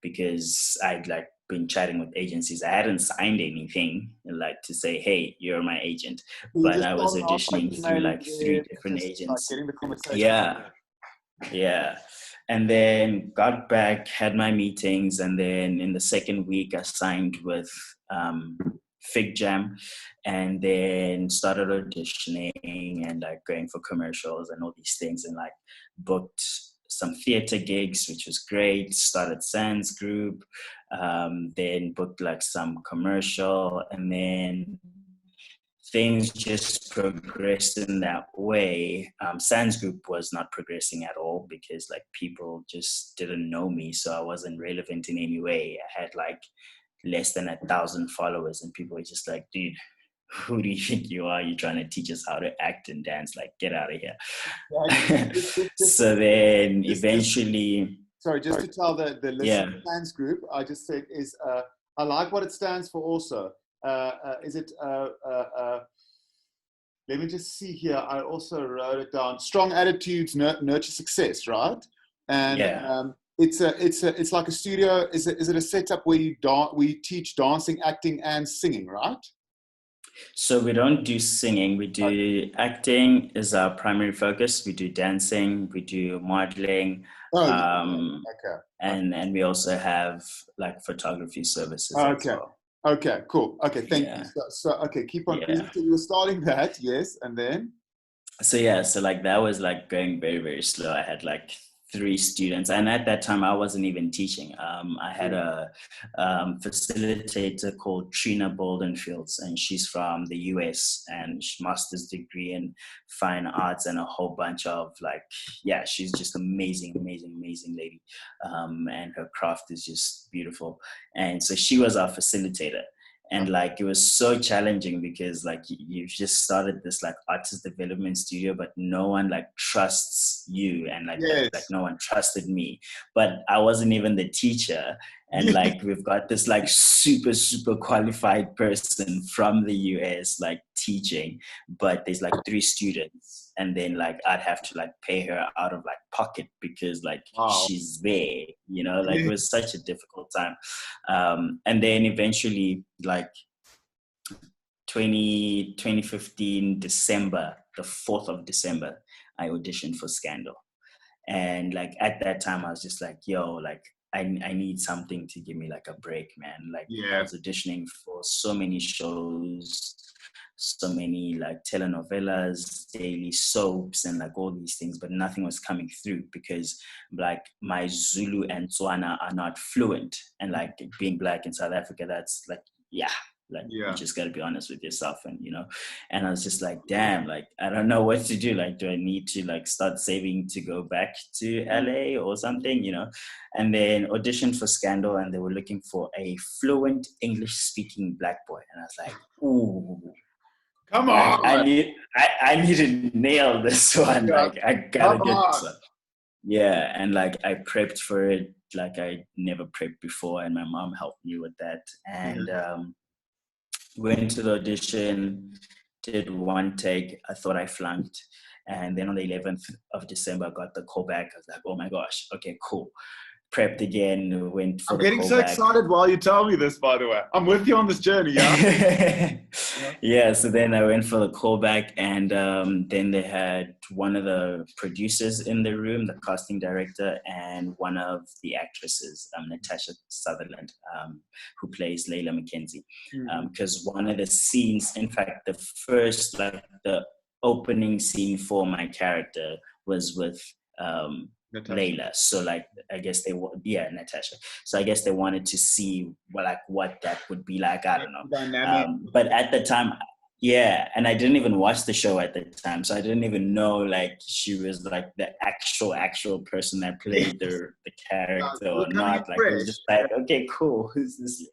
because I'd like been chatting with agencies. I hadn't signed anything like to say, "Hey, you're my agent," but I was auditioning through like 3 different agents. Getting the conversation. Yeah. And then got back, had my meetings, and then in the second week I signed with Fig Jam, and then started auditioning and like going for commercials and all these things, and like booked some theater gigs, which was great. Started Sands Group, then booked like some commercial, and then things just progressed in that way. Sands Group was not progressing at all because like people just didn't know me, so I wasn't relevant in any way. I had like less than 1,000 followers, and people were just like, "Dude, who do you think you are? You're trying to teach us how to act and dance? Like, get out of here." So then eventually, sorry, just to tell the listener, Sands Group, I just said is I like what it stands for also. Is it let me just see here. I also wrote it down. Strong attitudes nurture success, right? And it's like a studio. Is it a setup where we teach dancing, acting, and singing, right? So we don't do singing. We do acting is our primary focus. We do dancing. We do modeling. And we also have like photography services as well. Okay, cool. Okay, thank you. So okay, keep on. So you were starting that, yes, and then? So like that was like going very, very slow. I had like 3 students, and at that time I wasn't even teaching. I had a facilitator called Trina Boldenfields, and she's from the US, and master's degree in fine arts and a whole bunch of like, she's just amazing lady, and her craft is just beautiful. And so she was our facilitator. And like it was so challenging because like you've just started this like artist development studio, but no one like trusts you, and like no one trusted me. But I wasn't even the teacher, and like we've got this like super qualified person from the US like teaching, but there's like 3 students, and then like I'd have to like pay her out of like pocket because like she's there, you know. Like it was such a difficult time. And then eventually like 2015 December, the 4th of December, I auditioned for Scandal. And like at that time I was just like, yo, like I need something to give me like a break, man. Like I was auditioning for so many shows, so many like telenovelas, daily soaps, and like all these things, but nothing was coming through because like my Zulu and Tswana are not fluent, and like being Black in South Africa, that's like you just got to be honest with yourself, and you know. And I was just like, damn, like I don't know what to do. Like, do I need to like start saving to go back to LA or something, you know? And then auditioned for Scandal, and they were looking for a fluent English speaking Black boy, and I was like, ooh, come on, I need to nail this one. Like I gotta get this one. Yeah, and like I prepped for it like I never prepped before, and my mom helped me with that. And went to the audition, did 1 take. I thought I flunked. And then on the 11th of December, I got the call back. I was like, oh my gosh, okay, cool. prepped again, went for I'm the getting so callback. excited while you tell me this, by the way. I'm with you on this journey, yeah? Yeah, so then I went for the callback, and then they had one of the producers in the room, the casting director, and one of the actresses, Natasha Sutherland, who plays Layla McKenzie. Because one of the scenes, in fact, the first, like the opening scene for my character was with Layla. So like, I guess Natasha. So I guess they wanted to see what that would be like. I don't know. Dynamic. But at the time, yeah, and I didn't even watch the show at the time, so I didn't even know like she was like the actual person that played the character or not. Like it was just like, okay, cool, who's this?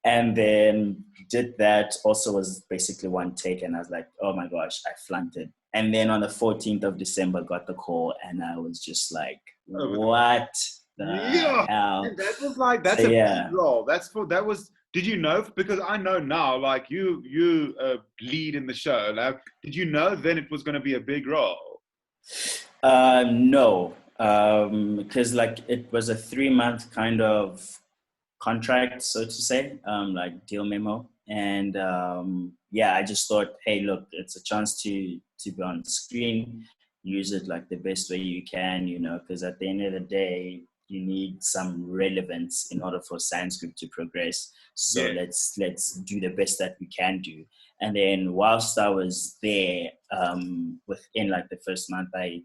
And then did that. Also was basically one take, and I was like, oh my gosh, I flunked it. And then on the 14th of December, got the call, and I was just like, what the hell? And that was like, that's a big role. That was. Did you know? Because I know now, like you lead in the show. Like, did you know then it was going to be a big role? No, because like it was a 3-month kind of contract, so to say, like deal memo. And I just thought, hey, look, it's a chance to be on screen, use it like the best way you can, because at the end of the day, you need some relevance in order for Science Group to progress. So let's do the best that we can do. And then whilst I was there, within like the first month, I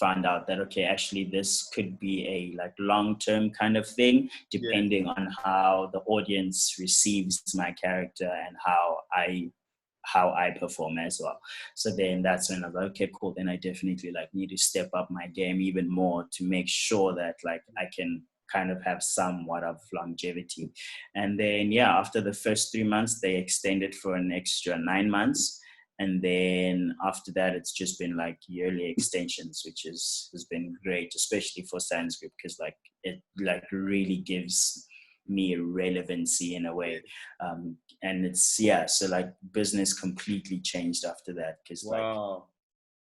found out that, okay, actually this could be a like long-term kind of thing, depending on how the audience receives my character and how I perform as well. So then that's when I was like, okay, cool. Then I definitely like need to step up my game even more to make sure that like I can kind of have somewhat of longevity. And then, after the first 3 months, they extended for an extra 9 months. And then after that, it's just been like yearly extensions, which has been great, especially for Science Group, because like it like really gives me relevancy in a way. And it's, so like business completely changed after that, because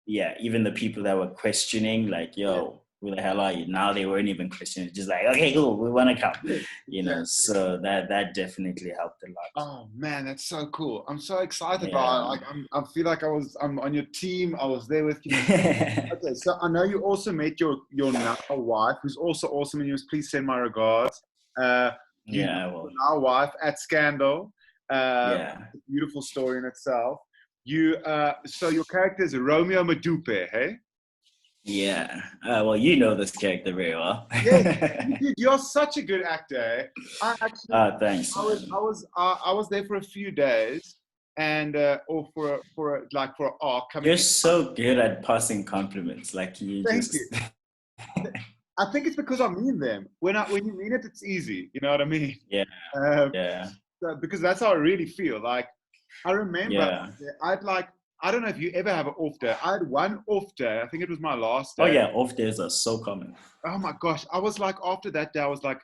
even the people that were questioning, like, yo, who the hell are you? Now they weren't even questioning, just like, okay, cool, we want to come, so that definitely helped a lot. Oh man, that's so cool. I'm so excited about it. Like I feel like I'm on your team. I was there with you. Okay, so I know you also met your now wife, who's also awesome in you. Please send my regards. I will. Your now wife at Scandal. Beautiful story in itself. So your character is Romeo Madupe, hey? Yeah. Well, you know this character very well. You're such a good actor. I actually, thanks. I was there for a few days, and or for an arc. You're so good at passing compliments. Like you Thank you. I think it's because I mean them. When you mean it, it's easy. You know what I mean? Yeah. So, because that's how I really feel. Like I remember, I don't know if you ever have an off day. I had one off day. I think it was my last day. Oh yeah, off days are so common. Oh my gosh. I was like, after that day, I was like,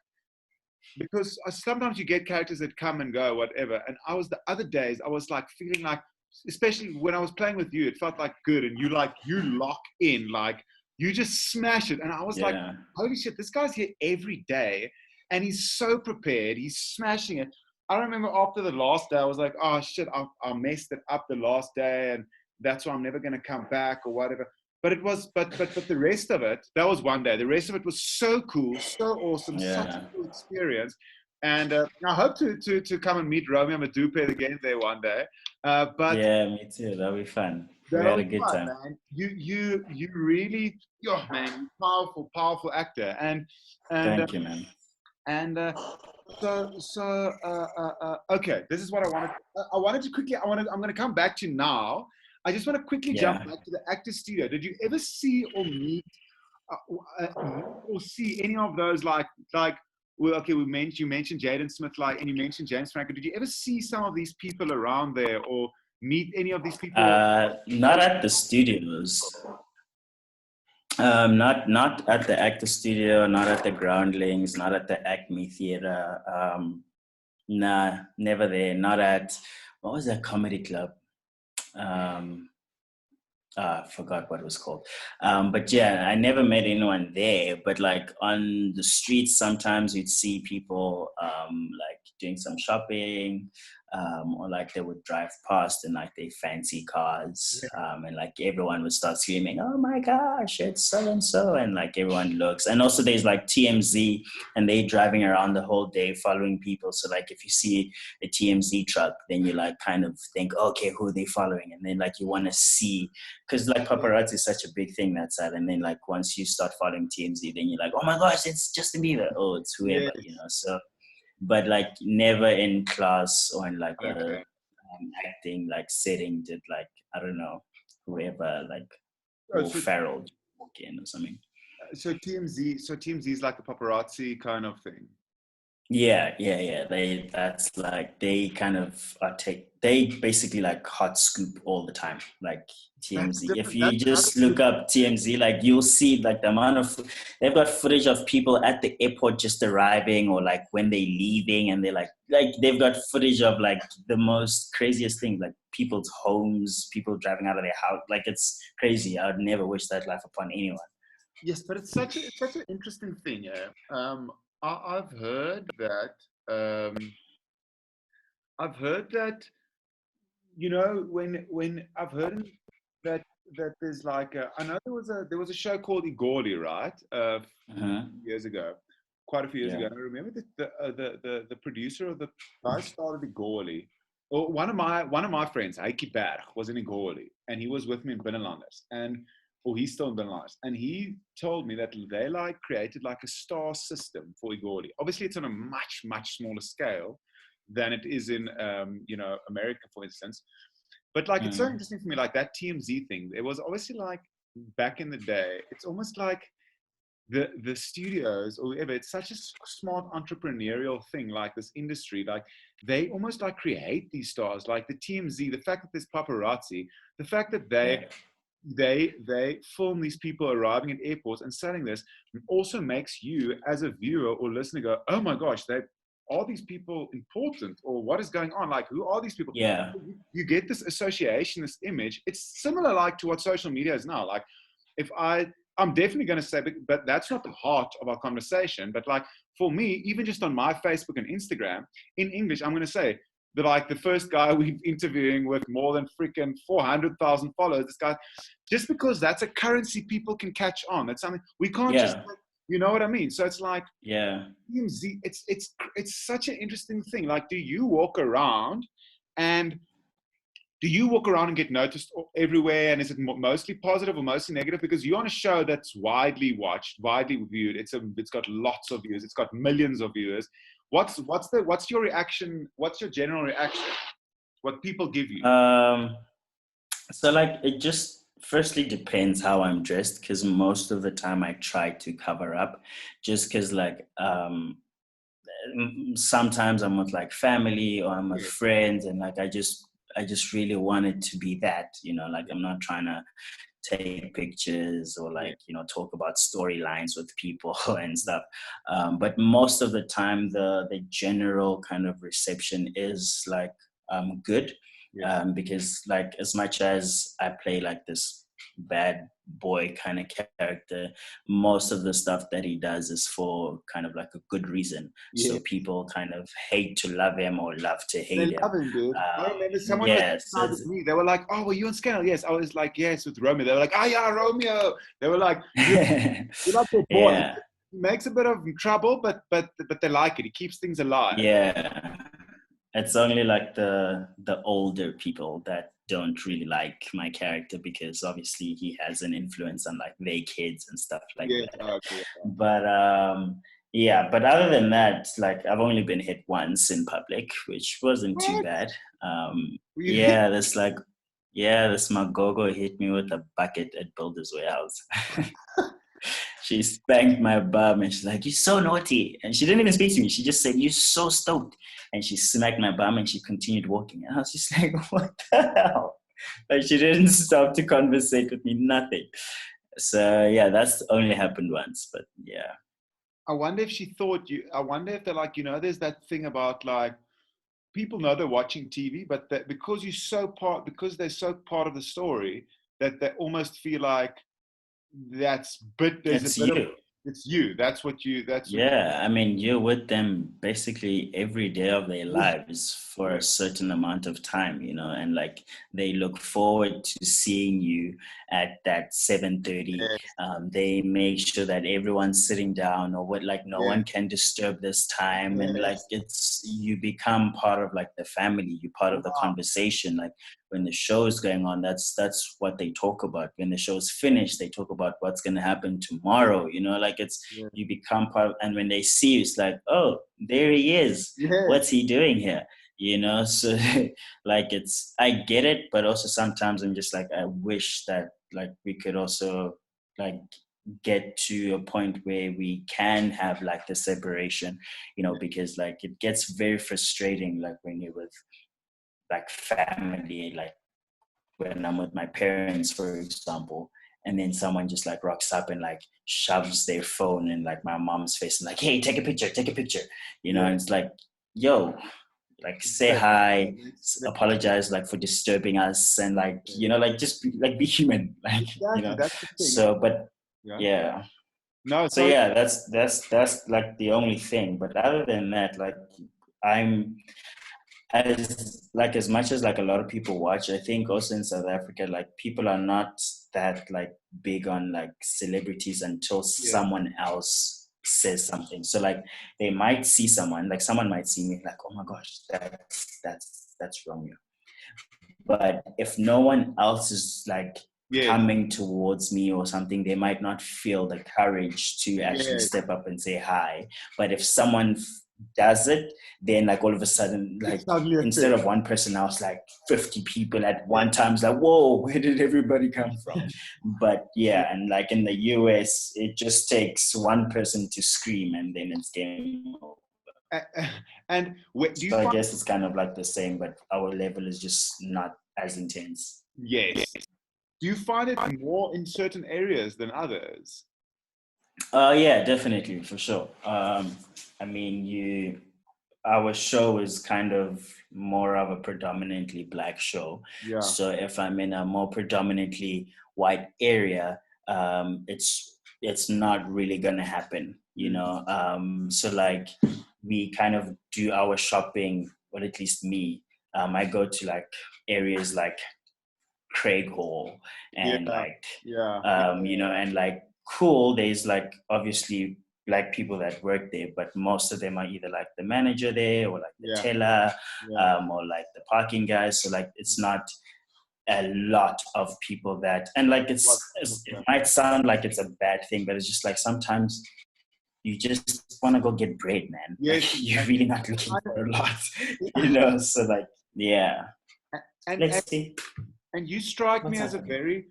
because sometimes you get characters that come and go, whatever. And the other days, I was like feeling like, especially when I was playing with you, it felt like good. And you lock in, like you just smash it. And I was like, holy shit, this guy's here every day. And he's so prepared. He's smashing it. I remember after the last day, I was like, oh shit, I messed it up the last day, and that's why I'm never going to come back or whatever. But it was, but the rest of it, that was one day. The rest of it was so cool, so awesome, such a cool experience. And I hope to come and meet Romeo Madupe again there one day. But me too. That'll be fun. We had a good time. Man. You really, man, powerful actor. And thank you, man. And okay, this is what I wanted to quickly. I'm going to come back to now. I just want to quickly jump back to the actor studio. Did you ever see or meet or see any of those well, okay, you mentioned Jaden Smith, and you mentioned James Franco. Did you ever see some of these people around there or meet any of these people? Not at the studios. Not at the actor studio, not at the Groundlings, not at the Acme Theatre. Nah, never there. Not at, what was that comedy club? Forgot what it was called. But yeah, I never met anyone there. But like on the streets, sometimes you'd see people like doing some shopping, or like they would drive past in like their fancy cars, and like everyone would start screaming, "Oh my gosh, it's so and so!" And like everyone looks. And also there's like TMZ, and they driving around the whole day following people. So like if you see a TMZ truck, then you like kind of think, okay, who are they following? And then like you want to see, because like paparazzi is such a big thing that side, and then like once you start following TMZ, then you're like, oh my gosh, it's Justin Bieber, oh it's whoever, Yes. you know. So, but like never in class or in like a Okay. acting like setting did like, I don't know, whoever like Oh, Will Ferrell walk in or something. so TMZ is like the paparazzi kind of thing. Yeah. That's like they kind of they basically like hot scoop all the time. Like That's TMZ. If different. you That's another just look up TMZ, like you'll see like the amount of they've got footage of people at the airport just arriving or like when they're leaving, and they're like they've got footage of like the most craziest things, like people's homes, people driving out of their house. Like it's crazy. I would never wish that life upon anyone. Yes, but it's such an interesting thing. Yeah. I've heard that. I've heard that when I've heard that there's like I know there was a show called Igorli, right? Uh-huh. Years ago, quite a few years ago. Yeah. And I remember that the producer of the guy started Igorli. Or one of my friends, Heike Berg, was in Igorli, and he was with me in Binnenlanders, and or he's still in Binnenlanders, and he told me that they like created like a star system for Igorli. Obviously, it's on a much smaller scale than it is in America, for instance. But like it's so Mm. interesting for me, like that TMZ thing. It was obviously like back in the day. It's almost like the studios or whatever. It's such a smart entrepreneurial thing. Like this industry, like they almost like create these stars. Like the TMZ, the fact that there's paparazzi, the fact that Yeah. they film these people arriving at airports and selling this also makes you as a viewer or listener go, oh my gosh, they are these people important, or what is going on, like who are these people? Yeah. You get this association, this image. It's similar like to what social media is now. Like if I'm definitely going to say, but that's not the heart of our conversation. But like for me, even just on my Facebook and Instagram in English, I'm going to say like the first guy we're interviewing with more than freaking 400,000 followers, this guy, just because that's a currency people can catch on. That's something we can't just, Yeah. you know what I mean? So it's like Yeah. TMZ, it's such an interesting thing. Like, do you walk around and get noticed everywhere? And is it mostly positive or mostly negative? Because you're on a show that's widely watched, widely viewed. It's got lots of views. It's got millions of viewers. What's your reaction? What's your general reaction? What people give you? Um, so like it just firstly depends how I'm dressed, because most of the time I try to cover up, just because like sometimes I'm with like family or I'm with Yeah, friends, and like I just really want it to be that, you know, like I'm not trying to take pictures or yeah, like, you know, talk about storylines with people and stuff. But most of the time the general kind of reception is like good, yes. because like as much as I play like this bad boy kind of character, most of the stuff that he does is for kind of like a good reason, Yeah. so people kind of hate to love him or love to They hate him. love him, dude. I remember someone was Yes. outside with me. They were like, "Oh, were you on Scandal?" Yes. I was like, "Yes," with Romeo. They were like, "Ah, yeah, Romeo." They were like, "You like your boy." Yeah. He makes a bit of trouble, but they like it. He keeps things alive. Yeah, it's only like the older people that don't really like my character, because obviously he has an influence on like their kids and stuff like Yes. that. Okay. But yeah, but other than that, like I've only been hit once in public, which wasn't too What? bad. Were you hit? Yeah, this Magogo hit me with a bucket at Builder's Warehouse. She spanked my bum and she's like, "You're so naughty." And she didn't even speak to me. She just said, "You're so stoked." And she smacked my bum and she continued walking. And I was just like, what the hell? Like she didn't stop to conversate with me, nothing. So yeah, that's only happened once. But yeah. I wonder if she thought you. I wonder if they're like, there's that thing about like people know they're watching TV, but that because they're so part of the story, that they almost feel like there's It's a bit of, you. it's you. That's what you. Yeah, I mean, you're with them basically every day of their lives for Yeah. a certain amount of time, and like they look forward to seeing you at that 7:30. Yes. They make sure that everyone's sitting down or what, like no Yeah. one can disturb this time, and like Yes. you become part of like the family. You're part of the Wow. conversation. Like when the show is going on, that's what they talk about. When the show's finished, they talk about what's gonna happen tomorrow. Like it's Yeah. you become part of, and when they see you, it's like, oh, there he is. Yes. What's he doing here? So like I get it, but also sometimes I'm just like, I wish that like we could also like get to a point where we can have like the separation, because like it gets very frustrating, like when you're with like family, like when I'm with my parents, for example, and then someone just like rocks up and like shoves their phone in like my mom's face and like, hey, take a picture, take a picture, Yeah. and it's like, yo, like say But hi, that's apologize like for disturbing us, and like, like just be human, like, exactly, that's the thing. so, but Yeah. yeah. No, So totally. yeah, that's like the only thing. But other than that, like I'm as much as like a lot of people watch, I think also in South Africa, like people are not that like big on like celebrities until Yeah. someone else says something. So like they might see someone, like someone might see me like, oh my gosh, that's Romeo. But if no one else is like Yes. coming towards me or something, they might not feel the courage to actually Yes. step up and say hi. But if someone does it, then like all of a sudden, like It's suddenly a instead thing. of one person, I was like 50 people at Yeah. one time. It's like, whoa, where did everybody come from? But yeah, and like in the US, it just takes one person to scream and then it's game over. And do you So I find? guess it's kind of like the same, but our level is just not as intense. Yes. Do you find it more in certain areas than others? Yeah, definitely, for sure. I mean, our show is kind of more of a predominantly black show. Yeah. So if I'm in a more predominantly white area, it's not really gonna happen, So like we kind of do our shopping, or at least me. I go to like areas like Craig Hall Yeah. and like Yeah. and like cool. There's like obviously black people that work there, but most of them are either like the manager there or like the Yeah. teller, Yeah. or like the parking guys. So like it's not a lot of people that, and like it might sound like it's a bad thing, but it's just like sometimes you just want to go get bread, man. Like Yes. you're really not looking for a lot, So like, yeah. And Let's see. and you strike me What's as happening.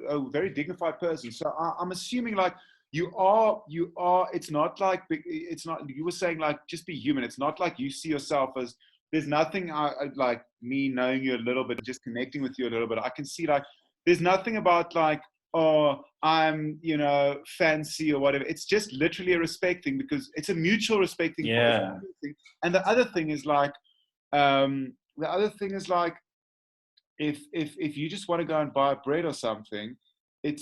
a very dignified person. So I'm assuming like you are. It's not like it's not. You were saying like just be human. It's not like you see yourself as. There's nothing like me knowing you a little bit, just connecting with you a little bit. I can see like there's nothing about like, oh, I'm fancy or whatever. It's just literally a respect thing, because it's a mutual respect thing. Yeah. And the other thing is like the other thing is like, if you just want to go and buy bread or something, what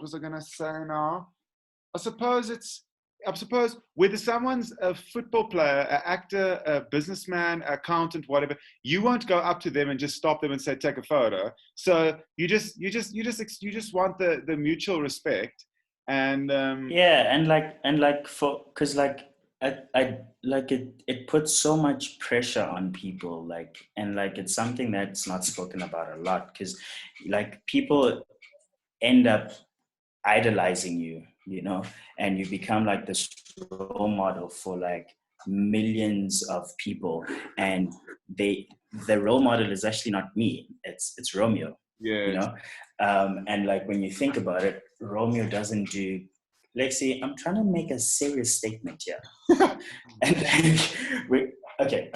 was I gonna say now? I suppose whether someone's a football player, an actor, a businessman, accountant, whatever, you won't go up to them and just stop them and say take a photo. So you just want the mutual respect, and Yeah, and like for because like I like it puts so much pressure on people, like, and like it's something that's not spoken about a lot, because like people end up idolizing you, and you become like this role model for like millions of people, and the role model is actually not me, it's Romeo, you yes, know and like when you think about it, Romeo doesn't do, Lexi, I'm trying to make a serious statement here. And like, okay.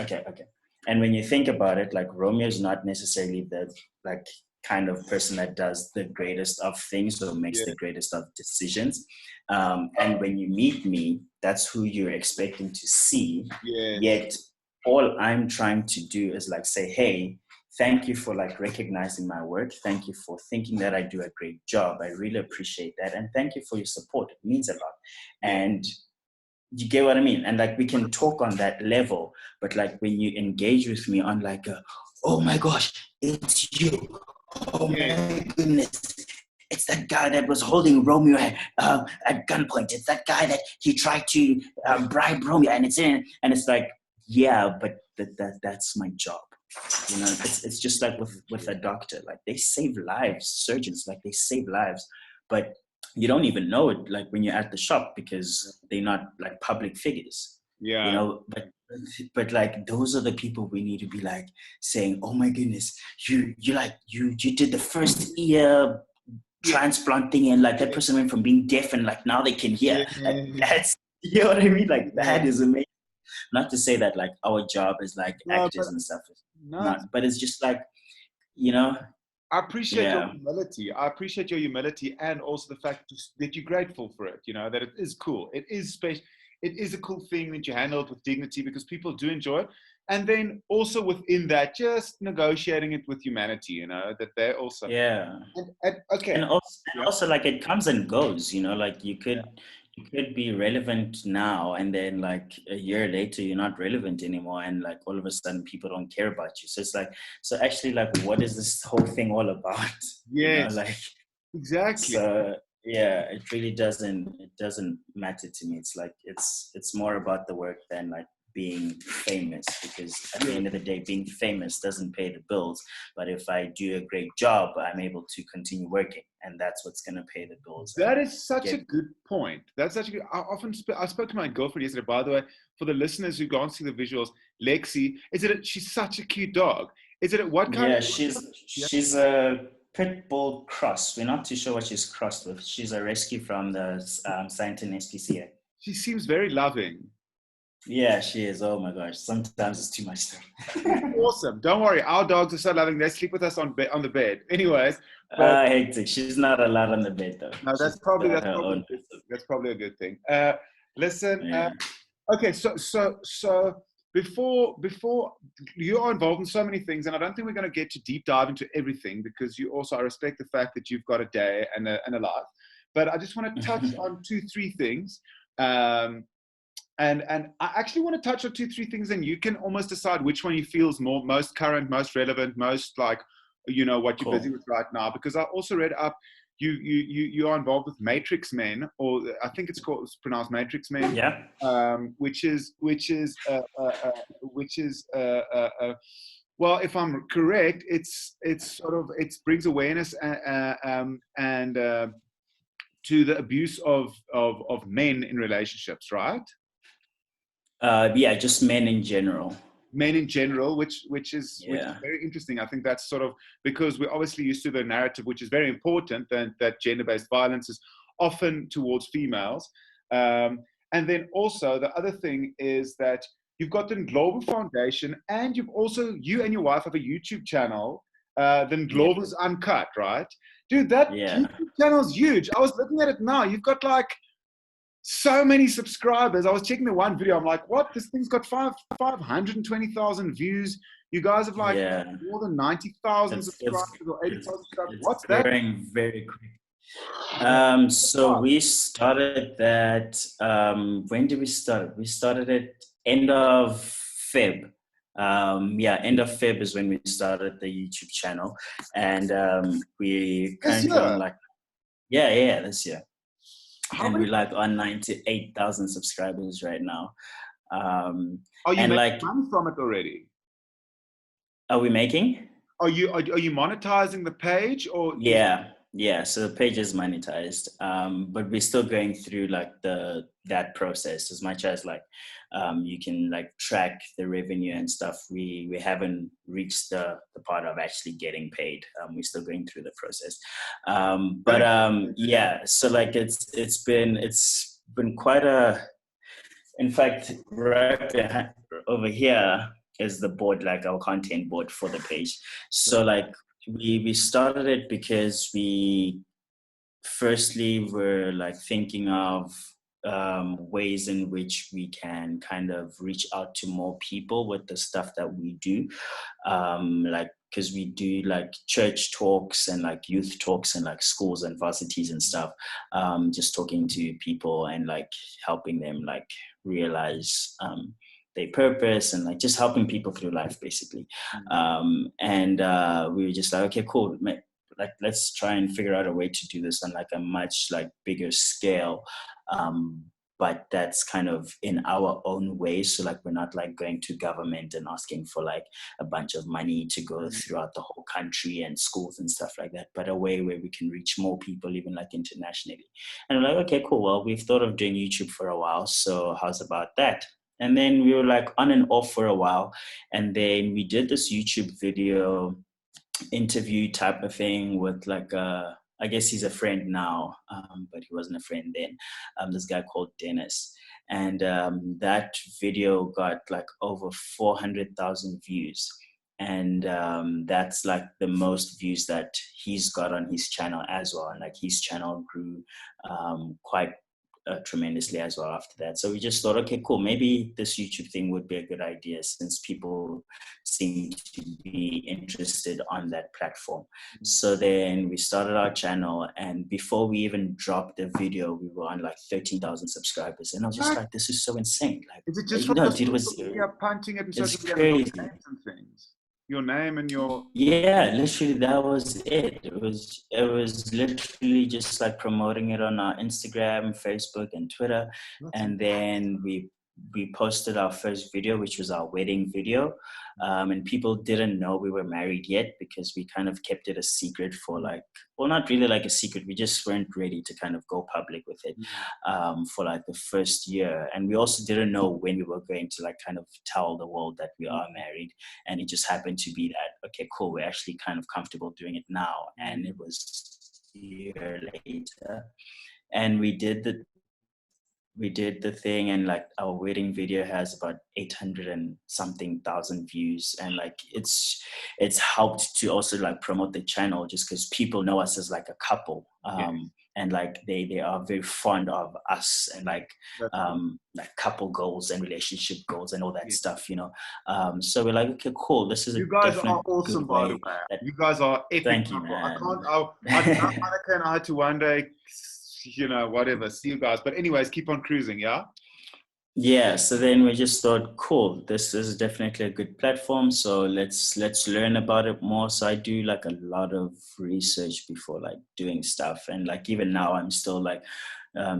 And when you think about it, like Romeo is not necessarily the like kind of person that does the greatest of things or makes the yes, greatest of decisions. And when you meet me, that's who you're expecting to see. yes, Yet all I'm trying to do is like say, hey, thank you for like recognizing my work. Thank you for thinking that I do a great job. I really appreciate that. And thank you for your support. It means a lot. And you get what I mean? And like, we can talk on that level, but like when you engage with me on like, oh my gosh, it's you. Oh my goodness. It's that guy that was holding Romeo at gunpoint. It's that guy that he tried to bribe Romeo, and it's like, yeah, but that's my job. You know, it's just like with a doctor. Like, they save lives. Surgeons, like, they save lives, but you don't even know it like when you're at the shop, because they're not like public figures. Yeah. You know, but like, those are the people we need to be like saying, oh my goodness, you did the first ear transplant thing, and like that person went from being deaf and like now they can hear. Like, that's, you know what I mean? Like, that is amazing. Not to say that like our job is like actors and stuff. Not, but it's just like, you know. I appreciate your humility. I appreciate your humility, and also the fact that you're grateful for it. You know, that it is cool. It is special. It is a cool thing that you handled with dignity, because people do enjoy it. And then also within that, just negotiating it with humanity. You know, that they're also okay. And also like, it comes and goes. You know, like you could be relevant now, and then like a year later you're not relevant anymore, and like all of a sudden people don't care about you. So it's like, so actually, like, what is this whole thing all about? Yes, you know, like, exactly. So yeah, it really doesn't matter to me. It's like, it's more about the work than like being famous, because at the end of the day, being famous doesn't pay the bills. But if I do a great job, I'm able to continue working, and that's what's going to pay the bills. That is such a good point. That's such a good. I spoke to my girlfriend yesterday. By the way, for the listeners who can't see the visuals, Lexi, she's such a cute dog. Is it what kind? Yeah, she's a pit bull cross. We're not too sure what she's crossed with. She's a rescue from the Scienton SPCA. She seems very loving. Yeah, she is. Oh my gosh, sometimes it's too much stuff. Awesome. Don't worry, our dogs are so loving. They sleep with us on the bed. Anyways, hectic. She's not allowed on the bed though. No, that's probably a good thing. Listen. Yeah. Okay, so before you are involved in so many things, and I don't think we're going to get to deep dive into everything, because I respect the fact that you've got a day and a life, but I just want to touch on 2-3 things. And I actually want to touch on 2-3 things, and you can almost decide which one you feel is most current, most relevant, most like, you know, what you're busy with right now. Because I also read up you are involved with Matrix Men, or I think it's pronounced Matrix Men. Yeah. Which is well, if I'm correct, it's sort of, it brings awareness and to the abuse of men in relationships, right? Yeah, just men in general. Men in general, which is very interesting. I think that's sort of because we're obviously used to the narrative, which is very important, that gender-based violence is often towards females. And then also the other thing is that you've got the Ndlovu Foundation, and you and your wife have a YouTube channel, the Ndlovu's Uncut, right? Dude, that YouTube channel's huge. I was looking at it now. You've got like so many subscribers. I was checking the one video. I'm like, what? This thing's got 520,000 views. You guys have like more than 90,000 subscribers or 80,000 subscribers. What's that? Growing very quick. So we started that. When did we start? We started it end of Feb. End of Feb is when we started the YouTube channel, and we currently on like this year. And we're like on 98,000 subscribers right now. Are you making money from it already? Are we making? Are you monetizing the page, or? Yeah. So the page is monetized, but we're still going through like that process. As much as like you can like track the revenue and stuff, we haven't reached the part of actually getting paid. We're still going through the process. So like it's been quite a. In fact, right over here is the board, like our content board for the page. So like we started it because we firstly were like thinking of ways in which we can kind of reach out to more people with the stuff that we do. Like because we do like church talks and like youth talks and like schools and varsities and stuff, just talking to people and like helping them like realize their purpose and like just helping people through life basically. And we were just like, okay, cool, like let's try and figure out a way to do this on like a much like bigger scale, but that's kind of in our own way. So like we're not like going to government and asking for like a bunch of money to go throughout the whole country and schools and stuff like that, but a way where we can reach more people, even like internationally. And we're like, okay, cool, well, we've thought of doing YouTube for a while, so how's about that? And then we were like on and off for a while, and then we did this YouTube video interview type of thing with like I guess he's a friend now, but he wasn't a friend then. This guy called Dennis, and that video got like over 400,000 views, and that's like the most views that he's got on his channel as well. And like his channel grew quite tremendously as well after that. So we just thought, okay, cool, maybe this YouTube thing would be a good idea since people seem to be interested on that platform. So then we started our channel, and before we even dropped the video, we were on like 13,000 subscribers, and I was just like, this is so insane. Like, is it just no, dude, it was punting episodes it's crazy. And things? Your name and your literally that was it. It was literally just like promoting it on our Instagram, Facebook, and Twitter. And then we posted our first video, which was our wedding video, and people didn't know we were married yet because we kind of kept it a secret for like, well, not really like a secret, we just weren't ready to kind of go public with it for like the first year. And we also didn't know when we were going to like kind of tell the world that we are married, and it just happened to be that, okay, cool, we're actually kind of comfortable doing it now. And it was a year later, and we did the thing, and like our wedding video has about 800 and something thousand views, and like it's helped to also like promote the channel just because people know us as like a couple, and like they are very fond of us and like couple goals and relationship goals and all that stuff, you know. So we're like, okay, cool, this is you guys are awesome, by the way. You guys are epic. Thank you, couple. man. I had to one day, you know, whatever, see you guys. But anyways, keep on cruising, yeah? So then we just thought, cool, this is definitely a good platform, so let's learn about it more. So I do like a lot of research before like doing stuff, and like even now I'm still like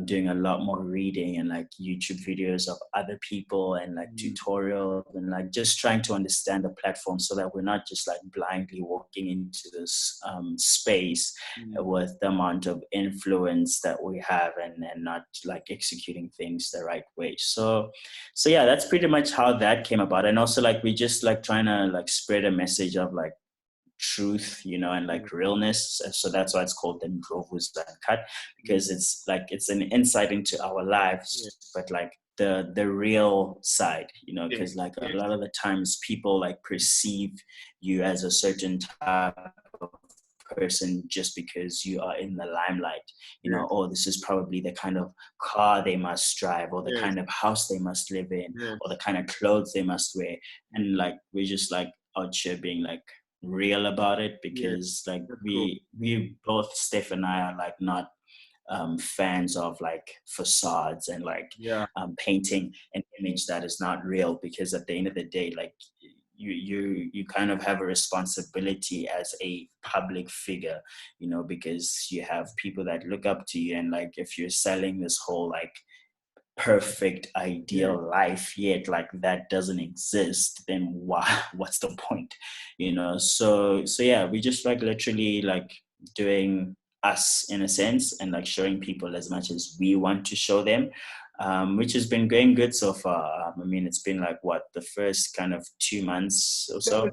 doing a lot more reading and like YouTube videos of other people and like tutorials, and like just trying to understand the platform so that we're not just like blindly walking into this space with the amount of influence that we have and not like executing things the right way. So yeah, that's pretty much how that came about. And also like we just like trying to like spread a message of like truth, you know, and like realness. So that's why it's called the Ndlovu cut, because it's like it's an insight into our lives, but like the real side, you know, because like a lot of the times people like perceive you as a certain type of person just because you are in the limelight, you know. Oh, this is probably the kind of car they must drive, or the kind of house they must live in, or the kind of clothes they must wear. And like we're just like out here being like real about it, because like we both, Steph and I, are like not fans of like facades and like painting an image that is not real, because at the end of the day, like you kind of have a responsibility as a public figure, you know, because you have people that look up to you, and like if you're selling this whole like perfect ideal life, yet like that doesn't exist, then what's the point, you know? So yeah, we just like literally like doing us in a sense, and like showing people as much as we want to show them, which has been going good so far. I mean, it's been like what, the first kind of 2 months or so.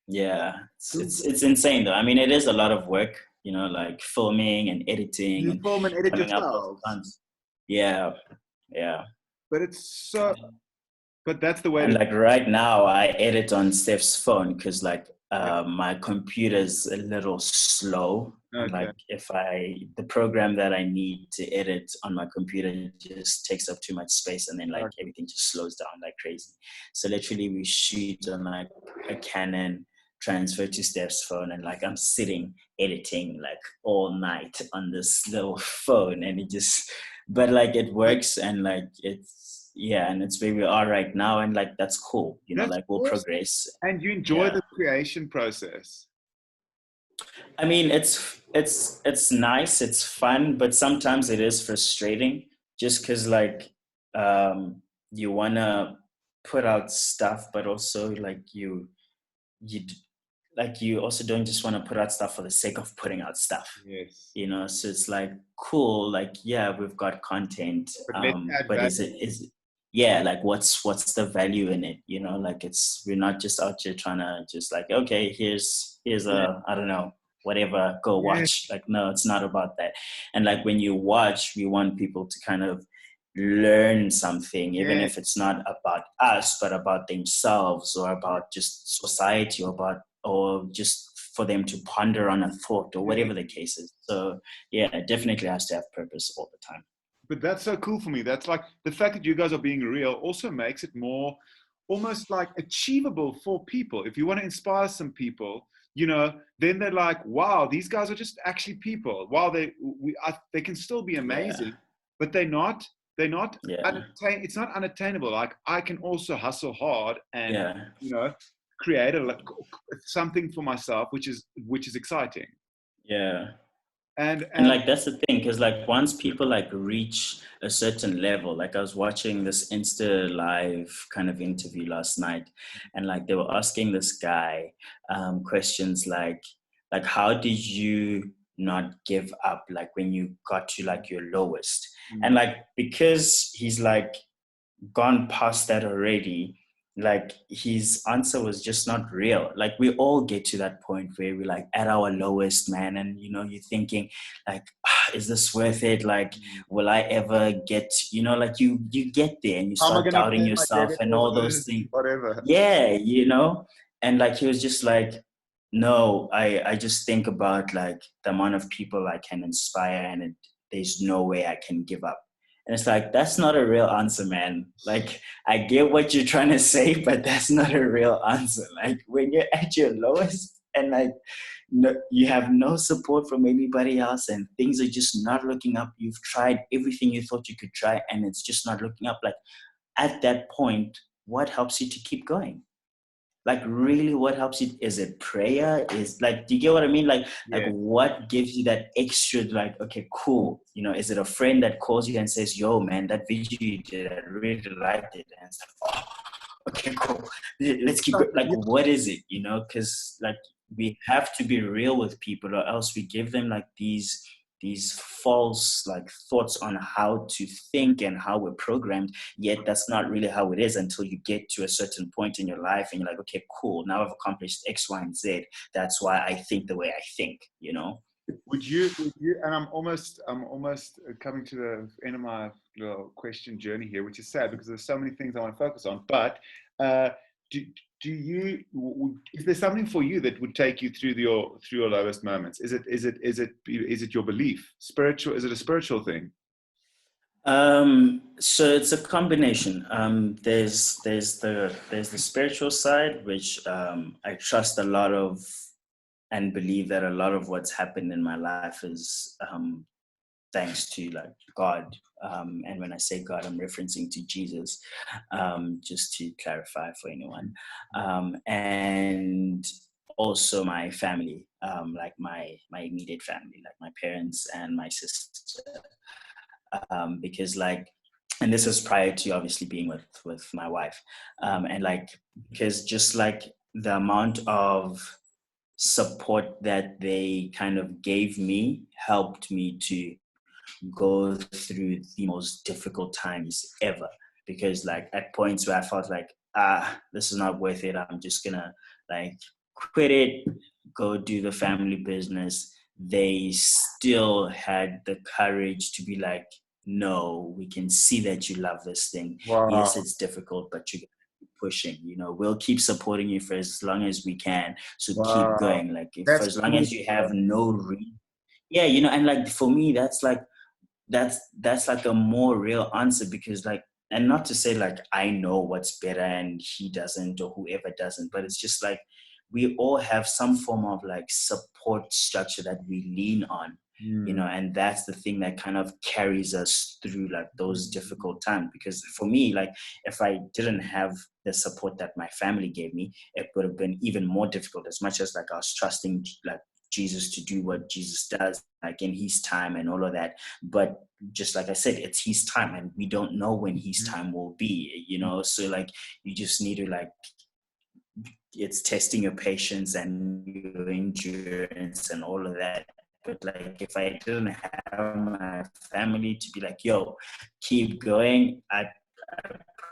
It's insane though. I mean, it is a lot of work, you know, like filming and editing. You film and edit yourself. Yeah. But it's so. But that's the way. And like right now, I edit on Steph's phone because like my computer's a little slow, and Okay. like the program that I need to edit on my computer just takes up too much space, and then like Okay. everything just slows down like crazy. So literally we shoot on like a Canon, transfer to Steph's phone, and like I'm sitting editing like all night on this little phone, and it just, but like it But works, and like it's, yeah, and it's where we are right now, and like that's cool, that's like we'll awesome. progress. And you enjoy Yeah, the creation process. I mean, it's nice, it's fun, but sometimes it is frustrating just because like you wanna put out stuff, but also like you like you also don't just want to put out stuff for the sake of putting out stuff. Yes. So it's like cool, like yeah, we've got content, But let's add but value. yeah, like what's the value in it, like we're not just out here trying to just like, okay, here's Yeah. a, I don't know, whatever, go Yeah. watch. Like no, it's not about that. And like when you watch, we want people to kind of learn something, even Yeah. if it's not about us but about themselves, or about just society, or just for them to ponder on a thought, or Yeah. whatever the case is. So yeah, it definitely has to have purpose all the time. But that's so cool for me. That's like the fact that you guys are being real also makes it more almost like achievable for people. If you want to inspire some people, then they're like, wow, these guys are just actually people. Wow, they can still be Yeah, amazing, but they're not yeah, it's not unattainable. Like I can also hustle hard and yeah. you know create something for myself, which is exciting. Yeah. And And like that's the thing, because like once people like reach a certain level, like I was watching this Insta live kind of interview last night, and like they were asking this guy questions like how did you not give up like when you got to like your lowest? And like because he's like gone past that already, like his answer was just not real. Like we all get to that point where we're like at our lowest, man, and you're thinking like, is this worth it? Like, will I ever get, like you get there and you how am I start going to doubting pay my yourself debit and all those orders, things. whatever? Yeah, and like he was just like, no, I just think about like the amount of people I can inspire, and there's no way I can give up. And it's like, that's not a real answer, man. Like, I get what you're trying to say, but that's not a real answer. Like, when you're at your lowest and like, no, you have no support from anybody else and things are just not looking up. You've tried everything you thought you could try and it's just not looking up. Like, at that point, what helps you to keep going? Like really, what helps you? Is it prayer? Is like, do you get what I mean? Like Yeah. what gives you that extra, like, okay, cool. Is it a friend that calls you and says, yo man, that video you did, I really liked it? And it's like, oh, okay, cool. Let's keep it. Like, what is it? Because like we have to be real with people, or else we give them like these false like thoughts on how to think and how we're programmed, yet that's not really how it is until you get to a certain point in your life and you're like, okay, cool, now I've accomplished X, Y, and Z. That's why I think the way I think. Would you, and I'm almost coming to the end of my little question journey here, which is sad because there's so many things I want to focus on. But uh, do is there something for you that would take you through your lowest moments? Is it your belief? Spiritual? Is it a spiritual thing? So it's a combination. There's the spiritual side, which I trust a lot of and believe that a lot of what's happened in my life is thanks to like God. And when I say God, I'm referencing to Jesus, just to clarify for anyone. And also my family, like my immediate family, like my parents and my sister, because like, and this is prior to obviously being with my wife, and like because just like the amount of support that they kind of gave me helped me to go through the most difficult times ever. Because like at points where I felt like, this is not worth it, I'm just gonna like quit it, go do the family business, they still had the courage to be like, no, we can see that you love this thing. Yes, Wow. it's difficult, but you pushing. We'll keep supporting you for as long as we can. So keep Wow. going. Like, for That's as long cool. as you have no reason. Yeah, and like for me, that's like a more real answer, because like, and not to say like I know what's better and he doesn't or whoever doesn't, but it's just like we all have some form of like support structure that we lean on, and that's the thing that kind of carries us through like those difficult times. Because for me, like, if I didn't have the support that my family gave me, it would have been even more difficult, as much as like I was trusting like Jesus to do what Jesus does, like in his time and all of that. But just like I said, it's his time, and we don't know when his time will be, so like you just need to like, it's testing your patience and your endurance and all of that. But like, if I didn't have my family to be like, yo, keep going, I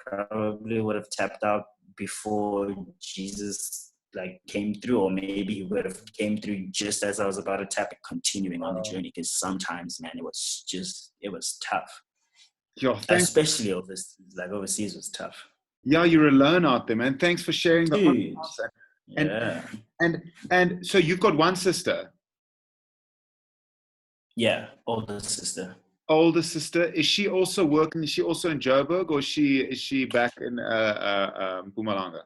probably would have tapped out before Jesus like came through, or maybe he would have came through just as I was about to tap it, continuing on the journey. Because sometimes, man, it was tough. Yo, thanks. Especially overseas was tough. Yeah, you're alone out there, man. Thanks for sharing the Dude. and, Yeah. and so you've got one sister. Yeah, older sister. Older sister. Is she also working? Is she also in Joburg, or is she back in Mpumalanga?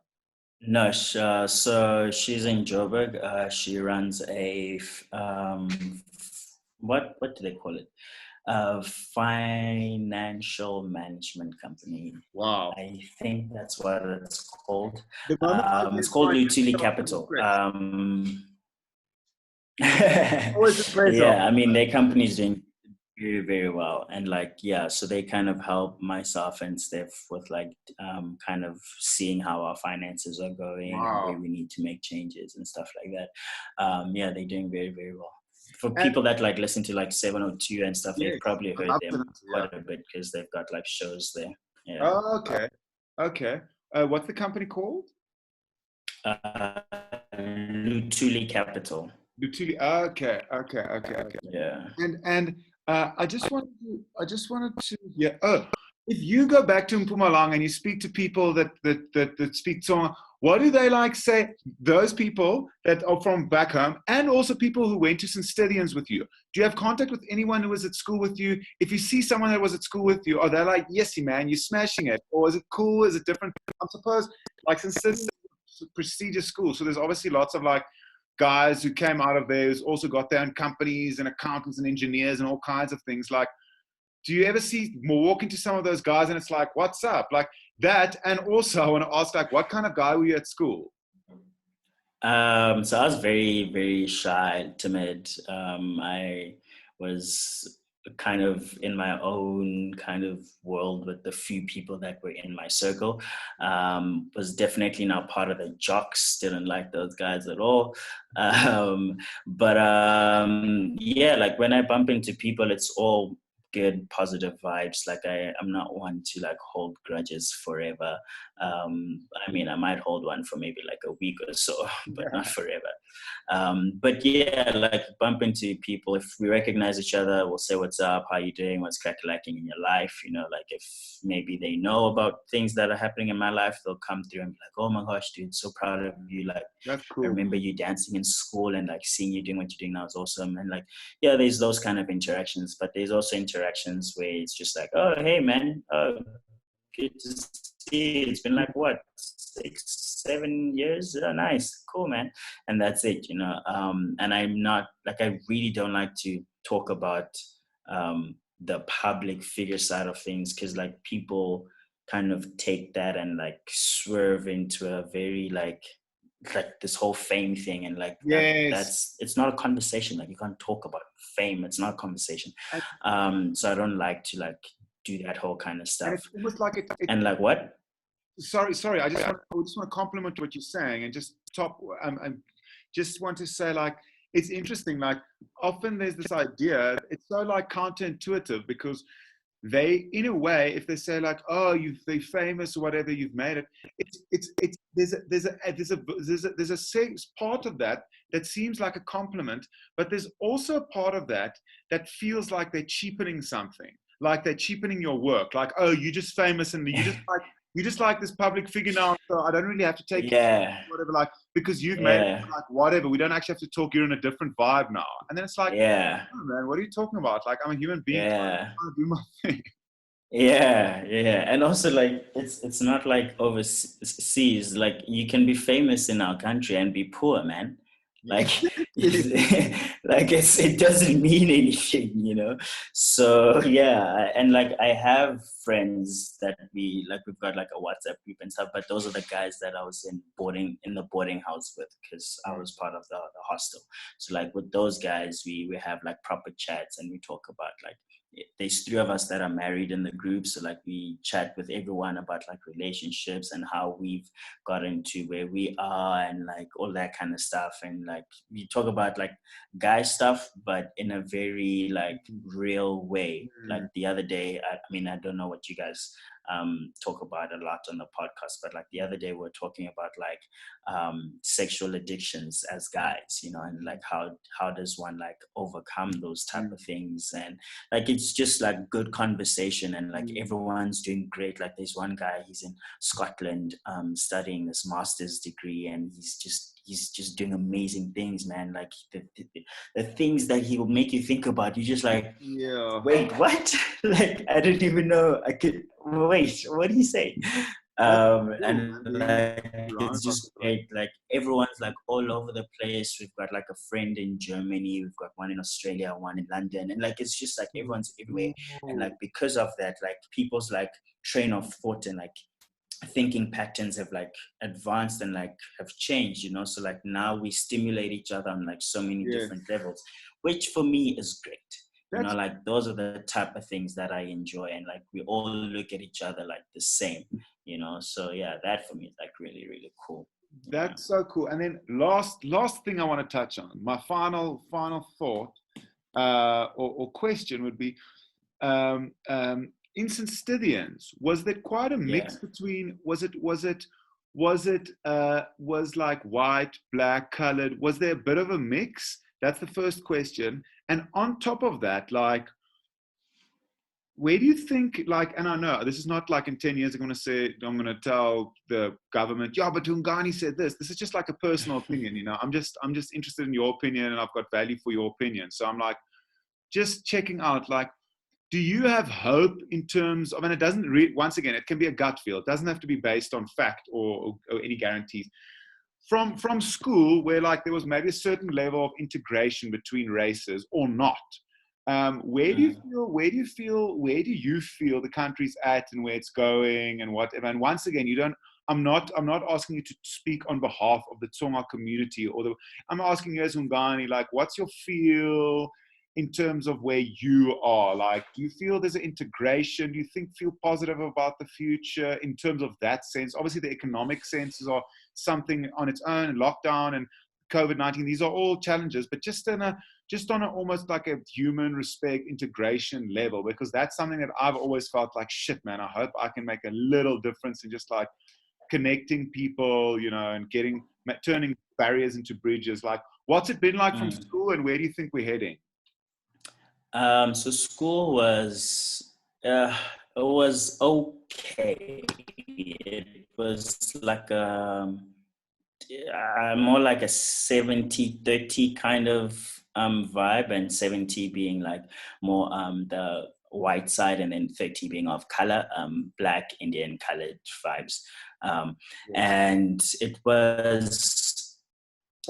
No, so she's in Joburg. She runs a what do they call it? A financial management company. Wow. I think that's what it's called. The moment It's called Lutuli Capital. Always a pleasure. Yeah, I mean, their company's doing very, very well. And like, yeah, so they kind of help myself and Steph with like kind of seeing how our finances are going and where we need to make changes and stuff like that. Yeah, they're doing very, very well. For people that like listen to like 702 and stuff, they've probably heard them quite a bit, because they've got like shows there. Yeah. Oh, okay. What's the company called? Lutuli Capital. Lutuli. Okay. Yeah. And I just wanted to yeah. Oh, if you go back to Mpumalanga and you speak to people that speak Tsonga, what do they like say? Those people that are from back home, and also people who went to St. Stithians with you. Do you have contact with anyone who was at school with you? If you see someone that was at school with you, are they like, yes, man, you're smashing it? Or is it cool? Is it different? I suppose like St. Stithians is a prestigious school, so there's obviously lots of like guys who came out of there who's also got their own companies and accountants and engineers and all kinds of things. Like, do you ever walk into some of those guys and it's like, what's up? Like that. And also I want to ask, like, what kind of guy were you at school? So I was very, very shy, timid. I was kind of in my own kind of world with the few people that were in my circle. Was definitely not part of the jocks, didn't like those guys at all. But yeah, like when I bump into people, it's all good, positive vibes. Like I'm not one to like hold grudges forever. I mean, I might hold one for maybe like a week or so, but not forever. But yeah, like bump into people. If we recognize each other, we'll say, what's up? How you doing? What's crack-a-lacking in your life? Like if maybe they know about things that are happening in my life, they'll come through and be like, oh my gosh, dude, so proud of you. Like, that's cool. I remember you dancing in school, and like seeing you doing what you're doing now is awesome. And like, yeah, there's those kind of interactions, but there's also interactions where it's just like, oh, hey man, good to see you. It's been like what, 6-7 years? Nice, cool, man. And that's it, and I'm not like, I really don't like to talk about the public figure side of things, because like people kind of take that and like swerve into a very like this whole fame thing, and like that's it's not a conversation. Like you can't talk about fame. It's not a conversation. So I don't like to like do that whole kind of stuff. And it's almost like it and like what? Sorry. I just want to compliment what you're saying, and just just want to say, like, it's interesting. Like often there's this idea. It's so like counterintuitive, because they, in a way, if they say like, oh, they're famous or whatever, you've made it. There's a part of that seems like a compliment, but there's also a part of that feels like they're cheapening something, like they're cheapening your work. Like, oh, you're just famous, and you just like you're just like this public figure now, so I don't really have to take you Yeah. whatever, like, because you've made it Yeah. like whatever. We don't actually have to talk. You're in a different vibe now. And then it's like, Yeah. oh, man, what are you talking about? Like, I'm a human being Yeah. trying to do my thing. Yeah, yeah, and also like it's not like overseas. Like you can be famous in our country and be poor, man. Like like it doesn't mean anything, you know. So yeah, and like I have friends that we've got like a WhatsApp group and stuff, but those are the guys that I was in the boarding house with because I was part of the hostel. So like with those guys, we have like proper chats and we talk about like there's three of us that are married in the group, so like we chat with everyone about like relationships and how we've gotten to where we are and like all that kind of stuff, and like we talk about like guy stuff but in a very like real way. Like the other day, I mean, I don't know what you guys talk about a lot on the podcast, but like the other day we were talking about like sexual addictions as guys, you know, and like how does one like overcome those type of things, and like it's just like good conversation, and like everyone's doing great. Like there's one guy, he's in Scotland studying this master's degree, and he's just doing amazing things, man. Like the things that he will make you think about, you just like, Yeah. wait, what? Like I didn't even know I could wait, what did he say? And like it's just great. Like everyone's like all over the place. We've got like a friend in Germany, we've got one in Australia, one in London, and like it's just like everyone's everywhere. And like because of that, like people's like train of thought and like thinking patterns have like advanced and like have changed, you know. So like now we stimulate each other on like so many different levels, which for me is great. You know, like those are the type of things that I enjoy, and like we all look at each other like the same, you know. So yeah, that for me is like really, really cool. That's so cool. And then last thing I want to touch on, my final thought or question would be, in St. Stithians, was there quite a mix between, was like white, black, colored? Was there a bit of a mix? That's the first question. And on top of that, like, where do you think, like, and I know this is not like in 10 years I'm going to tell the government, yeah, but Hungani said this. This is just like a personal opinion, you know. I'm just interested in your opinion, and I've got value for your opinion. So I'm like, just checking out, like, do you have hope in terms of, and it doesn't once again, it can be a gut feel. It doesn't have to be based on fact or any guarantees. From school, where like there was maybe a certain level of integration between races or not. Where do you feel the country's at and where it's going and whatever? And once again, I'm not asking you to speak on behalf of the Tsonga community I'm asking you as Hungani, like, what's your feel in terms of where you are? Like, do you feel there's an integration? Do you feel positive about the future in terms of that sense? Obviously, the economic senses are something on its own, lockdown and COVID-19. These are all challenges, but just on a almost like a human respect integration level, because that's something that I've always felt like, shit, man, I hope I can make a little difference in just like connecting people, you know, and turning barriers into bridges. Like, what's it been like from school, and where do you think we're heading? So school was it was okay. It was like more like a 70-30 kind of vibe, and 70 being like more the white side, and then 30 being of color, black, Indian, colored vibes. And it was,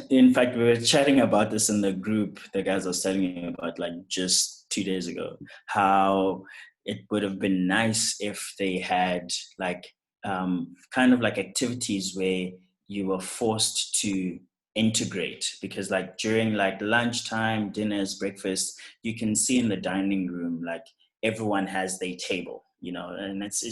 in fact, we were chatting about this in the group. The guys I was telling you about, like just 2 days ago, how it would have been nice if they had like kind of like activities where you were forced to integrate, because like during like lunchtime, dinners, breakfast, you can see in the dining room like everyone has their table, you know, and it's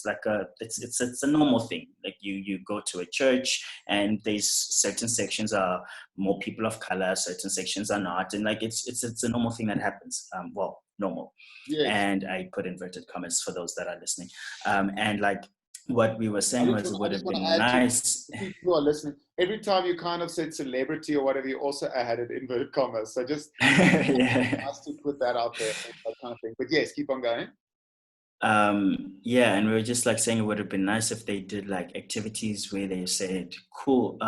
like it's a normal thing. Like you go to a church and there's certain sections are more people of color, certain sections are not, and like it's a normal thing that happens. Well, normal. Yes. And I put inverted commas for those that are listening. And like what we were saying was it would have been nice. People who are listening, every time you kind of said celebrity or whatever, you also added inverted commas. So just Yeah. us to put that out there, that kind of thing. But yes, keep on going. Yeah, and we were just like saying it would have been nice if they did like activities where they said, cool,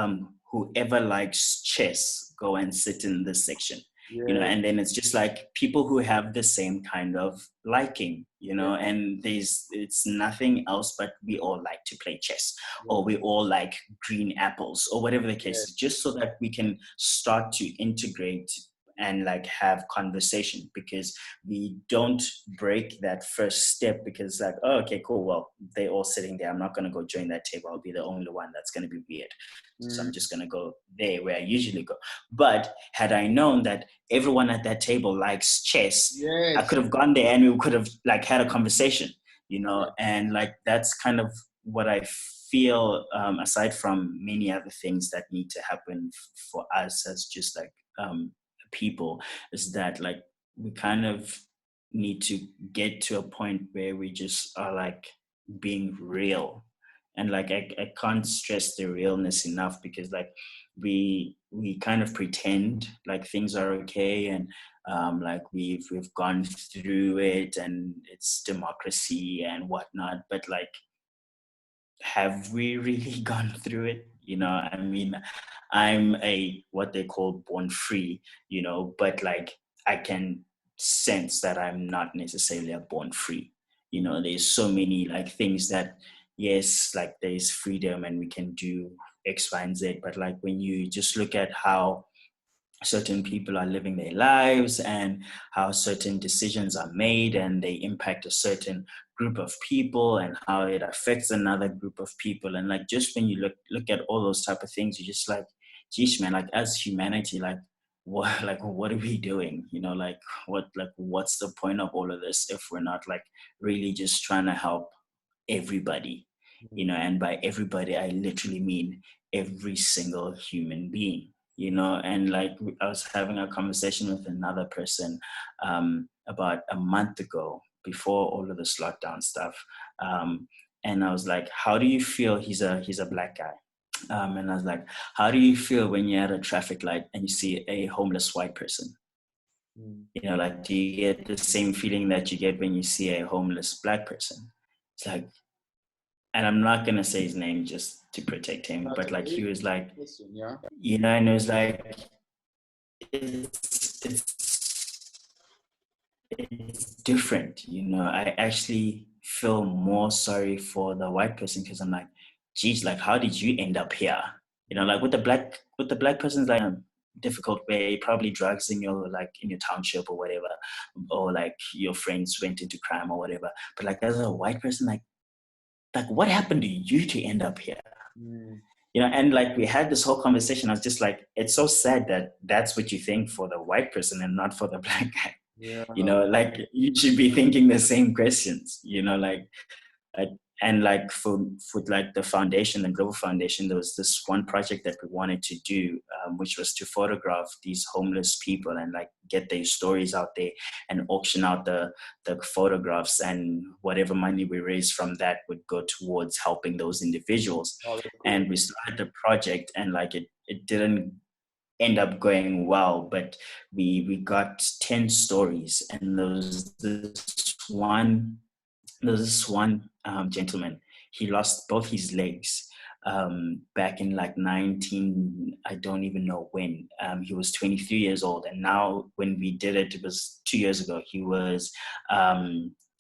whoever likes chess, go and sit in this section, Yeah, and then it's just like people who have the same kind of liking, yeah, and it's nothing else but we all like to play chess, yeah, or we all like green apples, or whatever the case yeah. is, just so that we can start to integrate and like have conversation, because we don't break that first step because like, oh, okay, cool, well, they're all sitting there, I'm not going to go join that table, I'll be the only one that's going to be weird, so I'm Mm, just going to go there where I usually go. But had I known that everyone at that table likes chess, I yes. could have gone there and we could have like had a conversation, Yeah. and like that's kind of what I feel, aside from many other things that need to happen for us as just like people, is that like we kind of need to get to a point where we just are like being real, and like I can't stress the realness enough, because like we kind of pretend like things are okay, and like we've gone through it and it's democracy and whatnot, but like, have we really gone through it? I mean, I'm a what they call born free, but like I can sense that I'm not necessarily a born free. There's so many like things that, yes, like there's freedom and we can do X, Y, and Z, but like when you just look at how certain people are living their lives and how certain decisions are made and they impact a certain group of people and how it affects another group of people, and like just when you look at all those type of things, you're just like, geez, man, like as humanity, what are we doing, like what's the point of all of this if we're not like really just trying to help everybody, Mm. and by everybody I literally mean every single human being, and like I was having a conversation with another person about a month ago before all of this lockdown stuff, um, and I was like, how do you feel, he's a black guy, and I was like, how do you feel when you're at a traffic light and you see a homeless white person? Mm. Like, do you get the same feeling that you get when you see a homeless black person? It's like, and I'm not gonna say his name just to protect him, That's but a like he very was like, question, yeah. and it was like, it's it's different, I actually feel more sorry for the white person, because I'm like, geez, like how did you end up here? Like with the black person's like difficult way, probably drugs in your township or whatever, or like your friends went into crime or whatever. But like as a white person, like what happened to you to end up here? Mm. And like we had this whole conversation. I was just like, it's so sad that that's what you think for the white person and not for the black guy. Yeah. Like you should be thinking the same questions, like uh, and like for like the foundation, the Ndlovu Foundation, there was this one project that we wanted to do, which was to photograph these homeless people and like get their stories out there and auction out the photographs, and whatever money we raised from that would go towards helping those individuals. Oh, that's cool. And we started the project, and like it didn't end up going well, but we got 10 stories, and there was this one gentleman. He lost both his legs back in like 19, I don't even know when. He was 23 years old, and now when we did it, it was 2 years ago. He was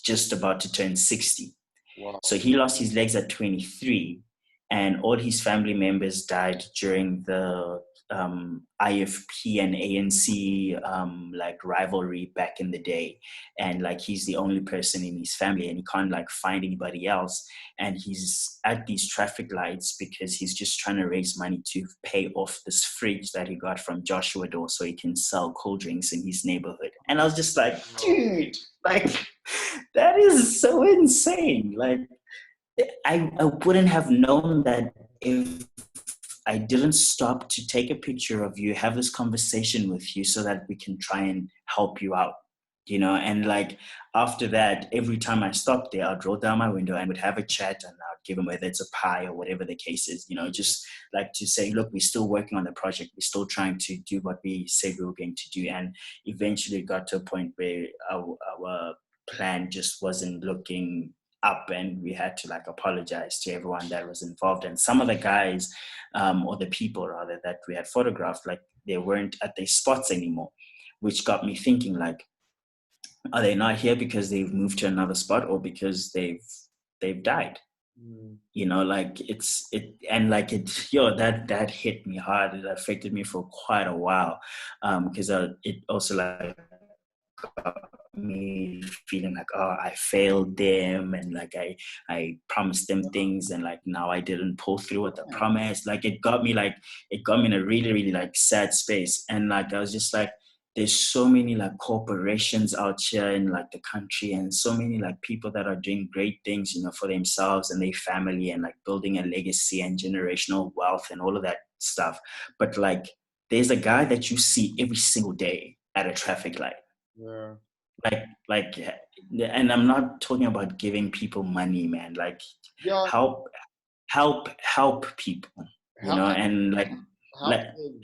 just about to turn 60. Wow. So he lost his legs at 23, and all his family members died during the IFP and ANC like rivalry back in the day. And like he's the only person in his family, and he can't like find anybody else. And he's at these traffic lights because he's just trying to raise money to pay off this fridge that he got from Joshua Door so he can sell cold drinks in his neighborhood. And I was just like, dude, like that is so insane. Like I wouldn't have known that if I didn't stop to take a picture of you, have this conversation with you so that we can try and help you out. And like after that, every time I stopped there, I'd roll down my window and would have a chat, and I'd give him, whether it's a pie or whatever the case is, just like to say, look, we're still working on the project. We're still trying to do what we said we were going to do. And eventually got to a point where our plan just wasn't looking up, and we had to like apologize to everyone that was involved. And some of the guys, or the people rather, that we had photographed, like they weren't at their spots anymore, which got me thinking, like, are they not here because they've moved to another spot, or because they've died? You know, like and like that hit me hard. It affected me for quite a while, because it also like me feeling like, oh, I failed them, and like I promised them things, and like now I didn't pull through with the promise. Like it got me in a really, really like sad space. And like I was just like, there's so many like corporations out here in like the country, and so many like people that are doing great things, you know, for themselves and their family, and like building a legacy and generational wealth and all of that stuff. But like there's a guy that you see every single day at a traffic light. Yeah. Like, and I'm not talking about giving people money, man. Like, Yeah. help people, you know, and like,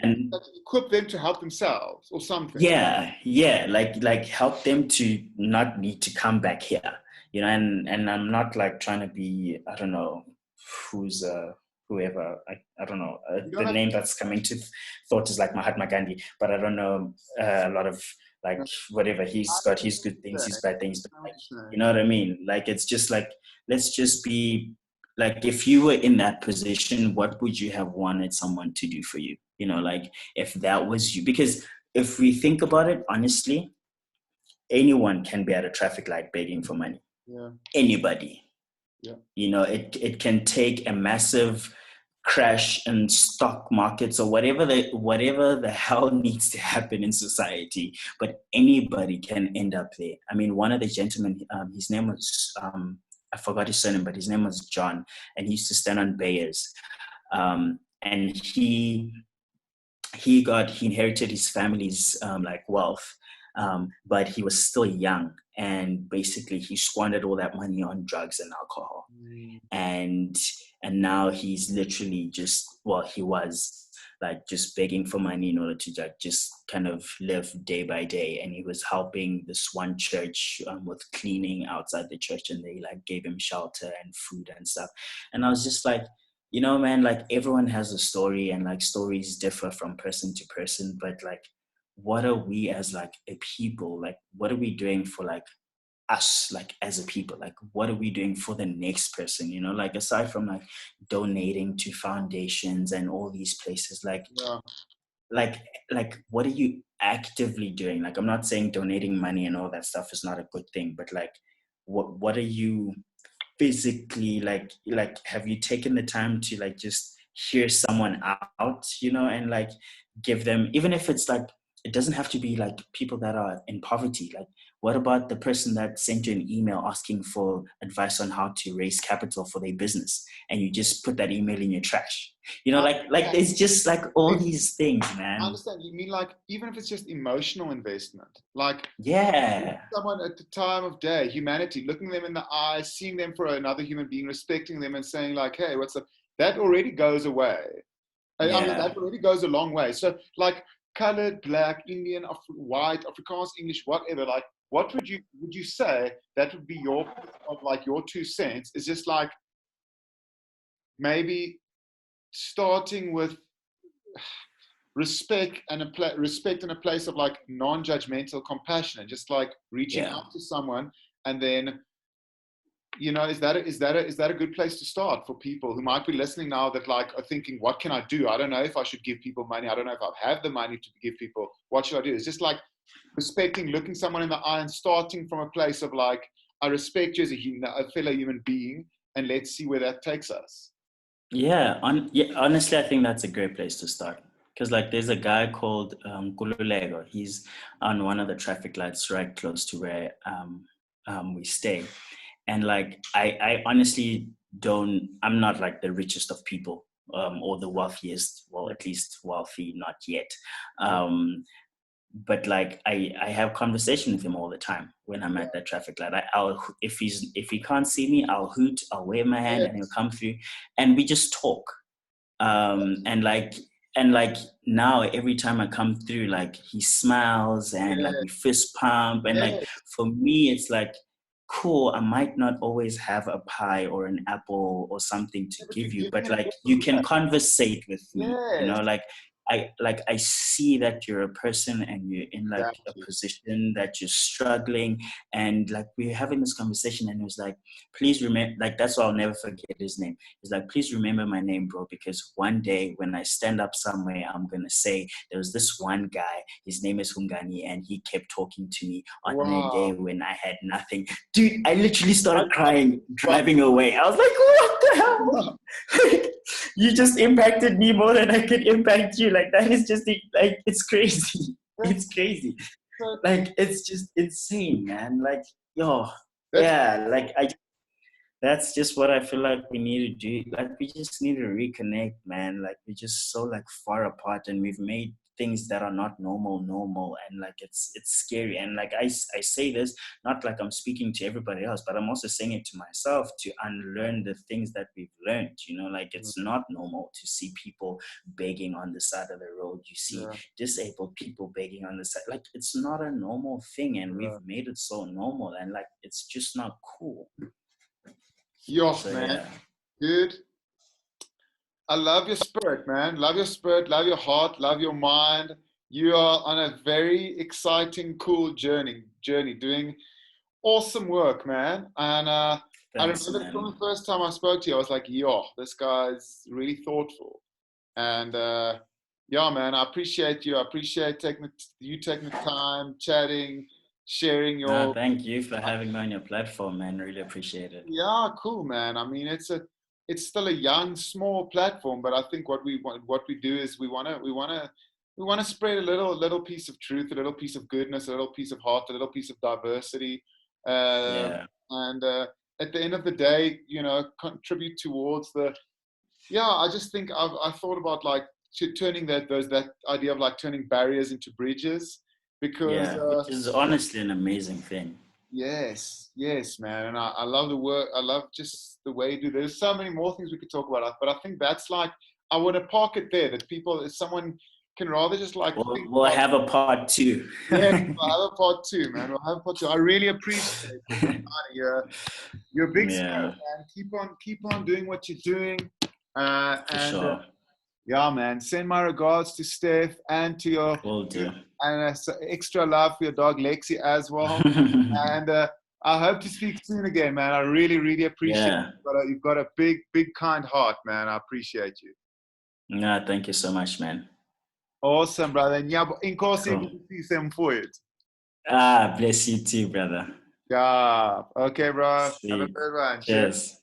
and equip them to help themselves or something. Yeah, like help them to not need to come back here, you know. And I'm not like trying to be, I don't know who's whoever, I don't know, the name that's coming to thought is like Mahatma Gandhi, but I don't know a lot of like whatever. He's got his good things, his bad things, like, you know what I mean? Like it's just like, let's just be like, if you were in that position, what would you have wanted someone to do for you? You know, like if that was you, because if we think about it honestly, anyone can be at a traffic light begging for money. Yeah. Anybody. Yeah. You know, it can take a massive crash in stock markets or whatever the hell needs to happen in society, but anybody can end up there. I mean, one of the gentlemen, his name was I forgot his surname, but his name was John, and he used to stand on Bayers, and he inherited his family's like wealth, but he was still young, and basically he squandered all that money on drugs and alcohol. And now he's literally he was like just begging for money in order to just kind of live day by day. And he was helping this one church with cleaning outside the church, and they like gave him shelter and food and stuff. And I was just like, you know, man, like everyone has a story, and like stories differ from person to person, but like, what are we as like a people? Like, what are we doing for like us, like as a people? Like, what are we doing for the next person? You know, like aside from like donating to foundations and all these places, like, like what are you actively doing? Like, I'm not saying donating money and all that stuff is not a good thing, but like, what are you physically like have you taken the time to like just hear someone out, you know, and like give them, even if it's like, it doesn't have to be like people that are in poverty. Like, what about the person that sent you an email asking for advice on how to raise capital for their business, and you just put that email in your trash? You know, like there's just like all these things, man. I understand. You mean like, even if it's just emotional investment, like someone at the time of day, humanity, looking them in the eyes, seeing them for another human being, respecting them, and saying like, hey, what's up? That already goes away. I mean, that already goes a long way. So like, colored, black, Indian, white, Afrikaans, English, whatever, like, what would you say that would be your 2 cents? Is just like, maybe starting with respect and a place of like non-judgmental compassion, and just like reaching out to someone, and then, you know, is that a good place to start for people who might be listening now that like are thinking, what can I do? I don't know if I should give people money. I don't know if I have the money to give people. What should I do? It's just like respecting, looking someone in the eye, and starting from a place of like, I respect you as a fellow human being, and let's see where that takes us. Honestly, I think that's a great place to start. Because like, there's a guy called Kululego. He's on one of the traffic lights right close to where we stay. And like, I honestly I'm not like the richest of people, or the wealthiest, well, at least wealthy, not yet. But like, I have conversation with him all the time when I'm at that traffic light. If he can't see me, I'll hoot, I'll wave my hand, and he'll come through, and we just talk. And like now every time I come through, like he smiles, and like we fist pump, and like for me it's like, cool, I might not always have a pie or an apple or something to But give you're you, giving but it like all you can back. conversate with me, you Yes, know, I see that you're a person and you're in like a exactly. position that you're struggling, and like we're having this conversation, and it was like, please remember, like that's why I'll never forget his name. He's like, please remember my name, bro, because one day when I stand up somewhere, I'm gonna say there was this one guy, his name is Hungani, and he kept talking to me on a day Wow. when I had nothing. Dude, I literally I started love crying but driving away. I was like, what the hell? Like, you just impacted me more than I could impact you. Like, that is just like, it's crazy. that's It's crazy. so Like, it's just insane, man. Like, yo, that's yeah, like that's just what I feel like we need to do. Like we just need to reconnect, man. Like we're just so like far apart, and we've made things that are not normal, and like it's scary. And like I say this not like I'm speaking to everybody else, but I'm also saying it to myself to unlearn the things that we've learned. You know, like it's not normal to see people begging on the side of the road. You see yeah, disabled people begging on the side. Like it's not a normal thing, and we've yeah. made it so normal, and like it's just not cool. Yo, So man, yeah. dude. I love your spirit, man. Love your spirit, love your heart, love your mind. You are on a very exciting, cool journey, doing awesome work, man. And I Thanks, remember from man. the first time I spoke to you, I was like, yo, this guy's really thoughtful. And yeah, man, I appreciate you. I appreciate you taking the time, chatting, sharing No, your. thank you for having me on your platform, man. Really appreciate it. Yeah, cool, man. I mean, it's still a young, small platform, but I think what we do is we want to spread a little piece of truth, a little piece of goodness, a little piece of heart, a little piece of diversity, Yeah. and at the end of the day, contribute towards the. Yeah, I just think I thought about like turning that idea of like turning barriers into bridges, because Yeah. Which is honestly an amazing thing. yes, yes, man. And I love the work. I love just the way you do. There's so many more things we could talk about, but I think that's like, I want to park it there. That people, if someone can rather just like think We'll about, have a part two. yes, we'll have a part two, man. We'll have a part two. I really appreciate it. You're a big spirit, Yeah, man. Keep on doing what you're doing. for And sure. yeah, man. Send my regards to Steph and to your, Will do. and extra love for your dog Lexi as well. And I hope to speak soon again, man. I really, really appreciate Yeah. it. You've got a big, big, kind heart, man. I appreciate you. No, thank you so much, man. Awesome, brother. And yeah, inkosi Cool. ukufisa mfowethu. Ah, bless you too, brother. Yeah. Okay, bro. Have a Sweet. good one. Cheers. Cheers.